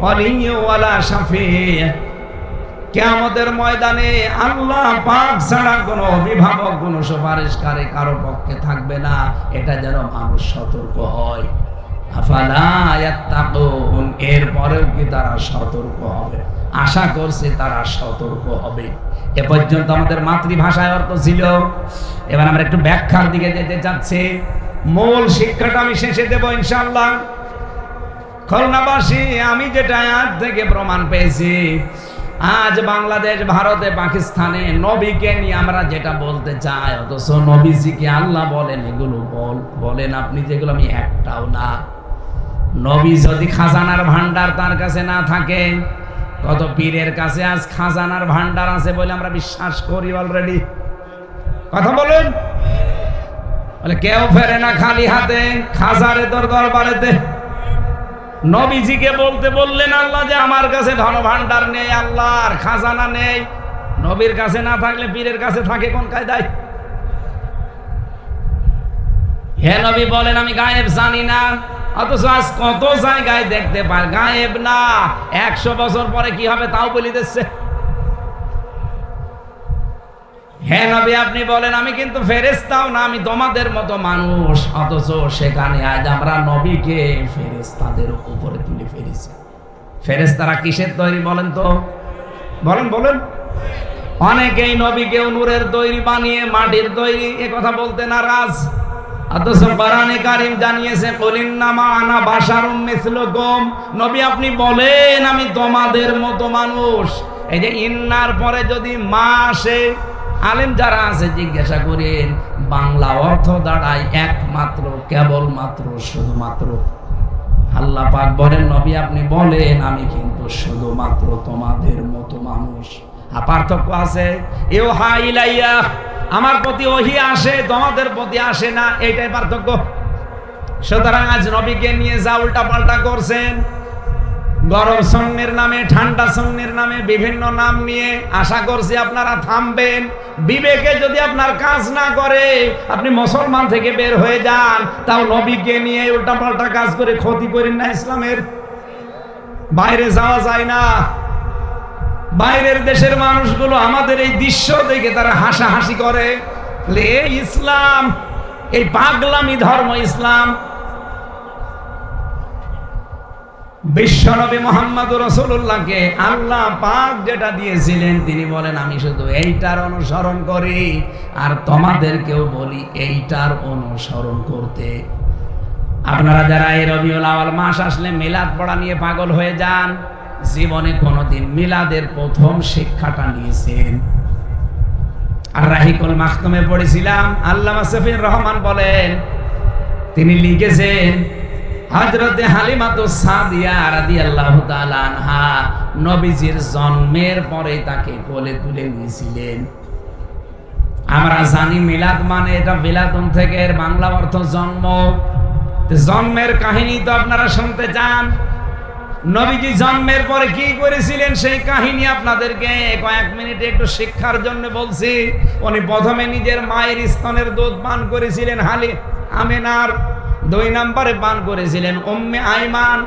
ওয়ালিয়্যু ওয়ালা শাফি', কিয়ামতের ময়দানে আল্লাহ পাক ছাড়া কোনো অভিভাবক কোনো সুপারিশকারী কারো পক্ষে থাকবে না, এটা যেন মানুষ সতর্ক হয়। আফালা ইয়াত্তাকুন, এরপরেও কি তারা সতর্ক হবে? আশা করছে তারা সতর্ক হবে। এ পর্যন্ত আমাদের মাতৃভাষায় অর্থ ছিল, এবার আমরা একটু ব্যাখ্যার দিকে যেতে চাচ্ছি। মূল শিক্ষাটা আমি শেষে দেব ইনশাআল্লাহ। খুলনাবাসী, আমি যেটা আয়াত থেকে প্রমাণ পেয়েছি, আজ বাংলাদেশ, ভারতে, পাকিস্তানে নবীকে নিয়ে আমরা যেটা বলতে চাই, অথচ নবীজিকে আল্লাহ বলেন এগুলো বলেন আপনি যেগুলো আমি একটাও না। নবী যদি খাজানার ভান্ডার তার কাছে না থাকে, কত পীরের কাছে আজ খাজানার ভান্ডার আছে বলে আমরা বিশ্বাস করি অলরেডি। কথা বলেন, বলে কেউ ফেরে না খালি হাতে, খাজারে তোর দরবারেতে। নবীজিকে বলতে বললেন আল্লাহ যে আমার কাছে ধন ভান্ডার নেই, আল্লাহর খাজানা নেই। নবীর কাছে না থাকলে পীরের কাছে থাকে কোন কায়দায়? হে নবী বলেন আমি গায়েব জানি না, অথচ আজ কত জায়গায় দেখতে পাই গায়েব না, 100 বছর পরে কি হবে তাও বলে দিচ্ছে। হে নবী আপনি বলেন আমি কিন্তু ফেরেশতাও না, আমি তোমাদের মতো মানুষ, অথচ সেখানে আজ আমরা নবীকে ফেরেশতাদের উপরে তুলে ফেলেছি। ফেরেশতারা কিসের তৈরি বলেন তো? বলেন বলেন। অনেকেই নবীকে নূরের তৈরি বানিয়ে মাটির তৈরি এ কথা বলতে নারাজ। অথচ কোরআনে কারীম জানিয়েছে কুলিন্নামা আনা বাশারুম মিসলুকুম, নবী আপনি বলেন আমি তোমাদের মতো মানুষ। এই যে ইন্নার পরে যদি মা আসে, আলেম যারা আছে জিজ্ঞাসা করেন বাংলা অর্থ দাঁড়ায় একমাত্র, কেবলমাত্র, শুধুমাত্র। আল্লাহ পাক বলেন নবী আপনি বলেন আমি কিন্তু শুধুমাত্র তোমাদের মতো মানুষ। পার্থক্য আছে, ইউহা ইলাইয়া, আমার প্রতি ওহী আসে, তোমাদের প্রতি আসে না, এইটাই পার্থক্য। সুতরাং আজ নবীকে নিয়ে যা উল্টা পাল্টা করছেন, গরম সন্ন্যের নামে, ঠান্ডা সন্ন্যের নামে বিভিন্ন নাম নিয়ে, আশা করছি আপনারা থামবেন। বিবেকে যদি আপনার কাজ না করে, আপনি মুসলমান থেকে বের হয়ে যান, তাও নবীকে নিয়ে উল্টা পাল্টা কাজ করে ক্ষতি করেন না ইসলামের। বাইরে যাওয়া যায় না, বাইরের দেশের মানুষগুলো আমাদের এই দৃশ্য দেখে তারা হাসাহাসি করে, ইসলাম এই পাগলামি ধর্ম ইসলাম। বিশ্বনবী মুহাম্মদুর রাসূলুল্লাহকে আল্লাহ পাক যেটা দিয়েছিলেন তিনি বলেন আমি শুধু এইটার অনুসরণ করি, আর তোমাদেরকেও বলি এইটার অনুসরণ করতে। আপনারা যারা এই রবিউল আউয়াল মাস আসলে মিলাদ পড়া নিয়ে পাগল হয়ে যান, জীবনে কোনোদিন মিলাদের প্রথম শিক্ষাটা নিয়েছেন? আর রাহিকুল মাখতুমে পড়েছিলাম, আল্লামা সফিউর রহমান বলেন, তিনি লিখেছেন হযরতে হালিমাতুস সাদিয়া রাদিয়াল্লাহু তাআলা আনহা নবীজির জন্মের পরে তাকে কোলে তুলে নিয়েছিলেন। আমরা জানি মিলাদ মানে এটা বিলাদুন থেকে এর বাংলা অর্থ জন্ম। জন্মের কাহিনী তো আপনারা শুনতে চান। নবীজি জন্মের পরে কি করেছিলেন সেই কাহিনী আপনাদেরকে কয়েক মিনিটে একটু শিক্ষার জন্য বলছি। উনি প্রথমে নিজের মায়ের স্তনের দুধ পান করেছিলেন আমেনার, 2 নম্বরে পান করেছিলেন উম্মে আইমান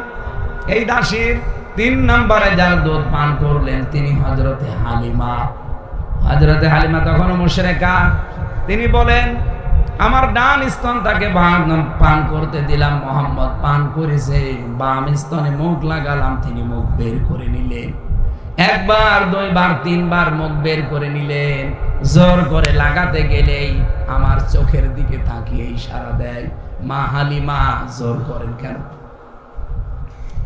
এই দাসীর, 3 নম্বরে যার দুধ পান করলেন তিনি হযরতে হালিমা। হযরতে হালিমা তখনও মুশরিকা, তিনি বলেন আমার ডান স্তন তাকে পান করতে দিলাম, মোহাম্মদ পান করেছে, বাম স্তনে মুখ লাগালাম, তিনি মুখ বের করে নিলেন। 1 বার 2 বার 3 বার মুখ বের করে নিলেন। জোর করে লাগাতে গেলেই আমার চোখের দিকে তাকিয়ে ইশারা দেয়, মা হালিমা জোর করেন কেন?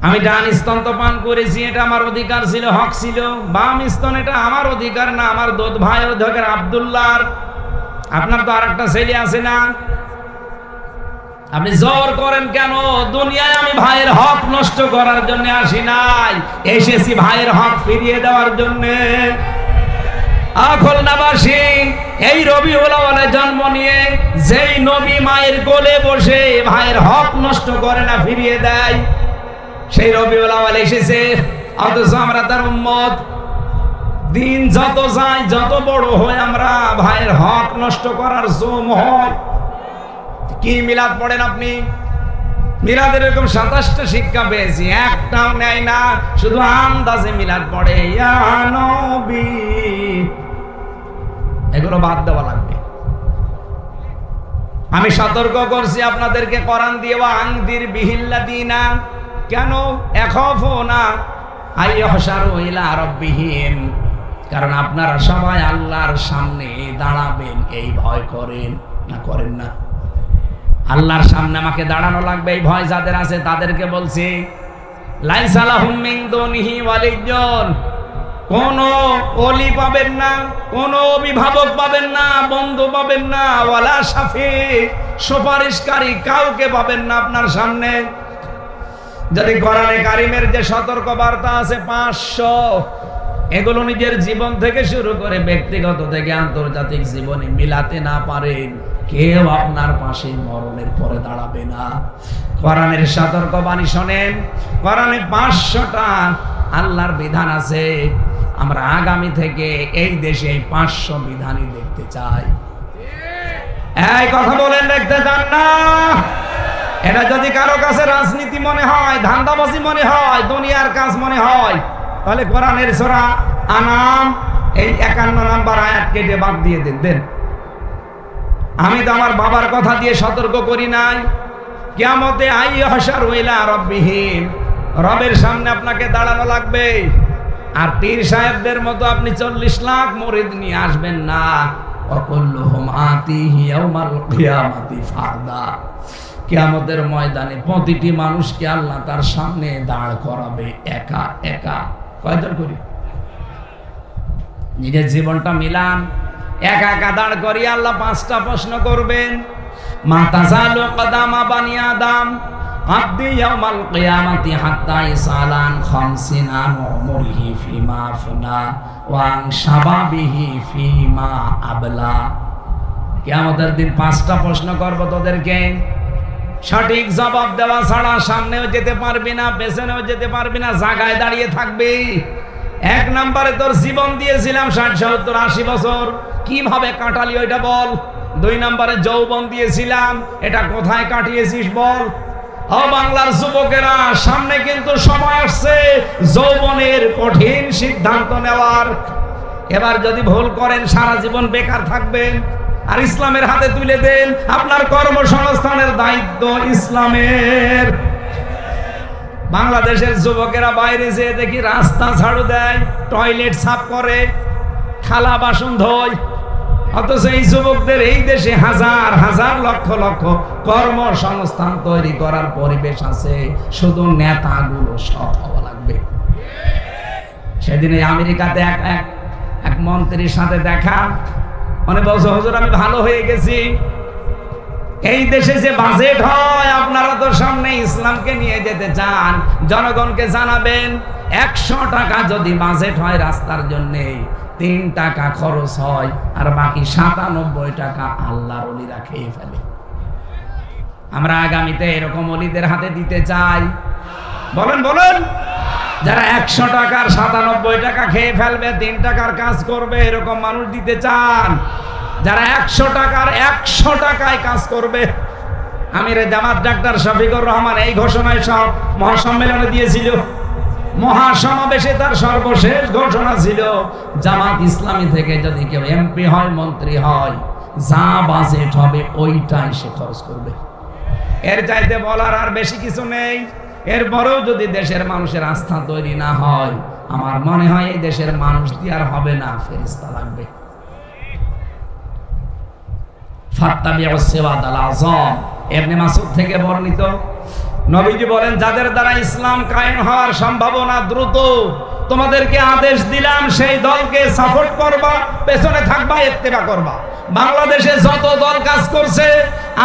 আমি ডান স্তন তো পান করেছি, এটা আমার অধিকার ছিল, হক ছিল। বাম স্তন এটা আমার অধিকার না, আমার দুধ ভাই অধিকার আব্দুল্লাহর। আপনার তো আরেকটা ছেলে আছে না, আপনি জোর করেন কেন? দুনিয়ায় আমি ভাইয়ের হক নষ্ট করার জন্য আসি নাই, এসেছি ভাইয়ের হক ফিরিয়ে দেওয়ার জন্য। খুলনাবাসী এই রবিউল আউয়ালে জন্ম নিয়ে যেই নবী মায়ের কোলে বসে ভাইয়ের হক নষ্ট করে না, ফিরিয়ে দেয়, সেই রবিউল আউয়াল এসেছে, অথচ আমরা তার উম্মত। দিন যত যায়, যত বড় হয়, আমরা ভাইয়ের হক নষ্ট করার জম হয়। কি মিলাদ পড়েন আপনি? মিলাদের এরকম 27টা শিক্ষা পেয়েছি, একটাও নেয় না, শুধু আন্দাজে মিলাদ পড়ে, ইয়া নবী। এগুলো বাদ দেওয়া লাগবে। আমি সতর্ক করছি আপনাদেরকে কোরআন দিয়ে, আনদির বিহিল্লাদিনা, কেন? এখাফুনা আইয়াহশারু ইলা রাব্বিহিম, কারণ আপনারা সবাই আল্লাহর সামনে দাঁড়াবেন এই ভয় করেন না? করেন না? আল্লাহর সামনে আমাকে দাঁড়ানো লাগবে এই ভয় যাদের আছে তাদেরকে বলছি, লাইসা লাহুম মিন দুনিহি ওয়ালিয়্যুন, কোন ওলি পাবেন না, কোন অভিভাবক পাবেন না, বন্ধু পাবেন না, ওয়ালা শাফি, সুপারিশকারী কাউকে পাবেন না আপনার সামনে। যদি কোরআনে কারিমের যে সতর্ক বার্তা আছে 500, এগুলো নিজের জীবন থেকে শুরু করে ব্যক্তিগত থেকে আন্তর্জাতিক জীবনে মিলাতে না পারেন, কেউ আপনার পাশে মরণের পরে দাঁড়াবে না। কোরআনের সতর্ক বাণী শোনেন। কোরআনে 500টা আল্লাহর বিধান আছে। আমরা আগামী থেকে এই দেশে এই 500 বিধানই দেখতে চাই। এই কথা বলেন, দেখতে চান না? এটা যদি কারো কাছে রাজনীতি মনে হয়, ধান্দাবাজি মনে হয়, দুনিয়ার কাজ মনে হয়, তাহলে কোরআনের সূরা আনাম এই 51 নম্বর আয়াত কেটে বাদ দিয়ে দেন। আমি তো আমার বাবার কথা দিয়ে সতর্ক করি নাই, কিয়ামতে আইয়াহশারু ইলা রাব্বিহিম, রবের সামনে আপনাকে দাঁড়ানো লাগবে। আর পীর সাহেবদের মতো আপনি 40 লাখ মুরিদ নিয়ে আসবেন না, ওয়া কুল্লুহুম আতিহি ইয়াউমাল কিয়ামাতি ফারদা। কিয়ামতের ময়দানে প্রতিটি মানুষকে আল্লাহ তার সামনে দাঁড় করাবে একা একা। কয়জন করি নিজের জীবনটা মিলান, একা একা দাঁড় করিয়ে আল্লাহ 5টা প্রশ্ন করবেন। মা তাযালু কদামা বানি আদম আব্দি ইয়াউমাল কিয়ামাতি হাত্তা ইসালান খামসিনা উমরিহি ফিমা আফনা ওয়া আন শাবাবিহি ফিমা আবলা। কিয়ামতের দিন 5টা প্রশ্ন করব তোদেরকে, সঠিক জবাব দেওয়া ছাড়া সামনেও যেতে পারবি না, পেছনেও যেতে পারবি না, জায়গায় দাঁড়িয়ে থাকবি। 1 নম্বরে তোর জীবন দিয়েছিলাম 60, 70, 80 বছর, কিভাবে কাটালি ওইটা বল। 2 নম্বরে যৌবন দিয়েছিলাম, এটা কোথায় কাটিয়েছিস বল। ও বাংলার যুবকেরা, সামনে কিন্তু সময় আসছে যৌবনের কঠিন সিদ্ধান্ত নেওয়ার। এবার যদি ভুল করেন সারা জীবন বেকার থাকবেন। আর ইসলামের হাতে তুলে দেন, আপনার কর্মসংস্থানের দায়িত্ব ইসলামের। বাংলাদেশের যুবকেরা বাইরে যেয়ে দেখি রাস্তা ঝাড়ু দেয়, টয়লেট সাফ করে, থালা বাসন ধোয়, অথচ এই যুবকদের এই দেশে হাজার হাজার লক্ষ লক্ষ কর্মসংস্থান তৈরি করার পরিবেশ আছে, শুধু নেতাগুলো সৎ হওয়া লাগবে। সেদিন আমেরিকাতে এক মন্ত্রীর সাথে দেখা, মানে বলছে হুজুর আমি ভালো হয়ে গেছি, এই দেশে যে বাজেট হয় আপনারা তো সামনে ইসলামকে নিয়ে যেতে চান, জনগণকে জানাবেন 100 টাকা যদি বাজেট হয় রাস্তার জন্য, 3 টাকা খরচ হয় আর বাকি 97 টাকা আল্লাহর ওলিরা খেয়ে ফেলে। আমরা আগামীতে এরকম ওলিদের হাতে দিতে চাই, বলেন বলেন। যারা 100 টাকার 97 টাকা খেয়ে ফেলবে, 3 টাকার কাজ করবে, এরকম মানুষ দিতে চান? যারা 100 টাকার 100 টাকায় কাজ করবে। আমিরে জামাত ডাক্তার শফিকুর রহমান এই ঘোষণায় সব মহাসম্মেলনে দিয়েছিল, মহাসমাবেশে তার সর্বশেষ ঘোষণা ছিল, জামাত ইসলামী থেকে যদি কেউ এমপি হয়, মন্ত্রী হয়, যা বাজেট হবে ওইটাই সে খরচ করবে। এর চাইতে বলার আর বেশি কিছু নেই। এরপরেও যদি দেশের মানুষের আস্থা তৈরি না হয়, আমার মনে হয় এই দেশের মানুষ দিয়ে আর হবে না, ফেরেশতা লাগবে। ফাত্তাবিউস সিরাতাল আযম, ইবনে মাসউদ থেকে বর্ণিত, নবীজি বলেন যাদের দ্বারা ইসলাম কায়েম হওয়ার সম্ভাবনা দ্রুত, তোমাদেরকে আদেশ দিলাম সেই দলকে সাপোর্ট করবা, পেছনে থাকবা, ইত্তেবা করবা। বাংলাদেশে যত দল কাজ করছে,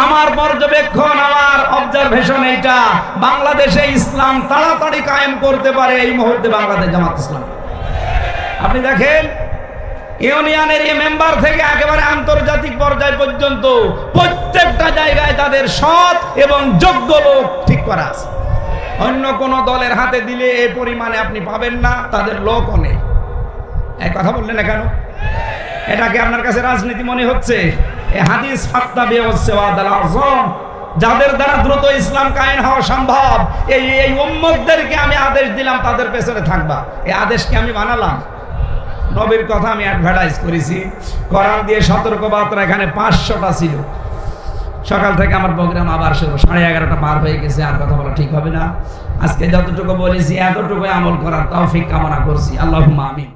আমার পর্যবেক্ষণ, আমার অবজারভেশন এইটা, বাংলাদেশে ইসলাম তাড়াতাড়ি কায়েম করতে পারে এই মুহূর্তে বাংলাদেশ জামাত ইসলাম। আপনি দেখেন ইউনিয়নের এই মেম্বার থেকে একেবারে আন্তর্জাতিক পর্যায় পর্যন্ত প্রত্যেকটা জায়গায় তাদের সৎ এবং যোগ্য লোক ঠিক করা আছে। অন্য কোন দলের হাতে দিলে এই পরিমাণে আপনি পাবেন না, তাদের লোক অনেক। এই কথা বললেন না কেন? এটাকে আপনার কাছে রাজনীতি মনে হচ্ছে? এই হাদিস ফাত্তাবিউস সিরাতাল আযম, যাদের দ্বারা দ্রুত ইসলাম কায়েম হওয়া সম্ভব, এই উম্মতদেরকে আমি আদেশ দিলাম তাদের পেছনে থাকবা। এই আদেশকে আমি বানালাম, নবীর কথা আমি অ্যাডভার্টাইজ করেছি, কোরআন দিয়ে সতর্কবার্তা এখানে 500টা ছিল। সকাল থেকে আমার প্রোগ্রাম আবার শুরু, 11:30 পার হয়ে গেছে, আর কথা বলা ঠিক হবে না। আজকে যতটুকু বলেছি এতটুকু আমল করার তৌফিক কামনা করছি, আল্লাহুম্মা আমিন।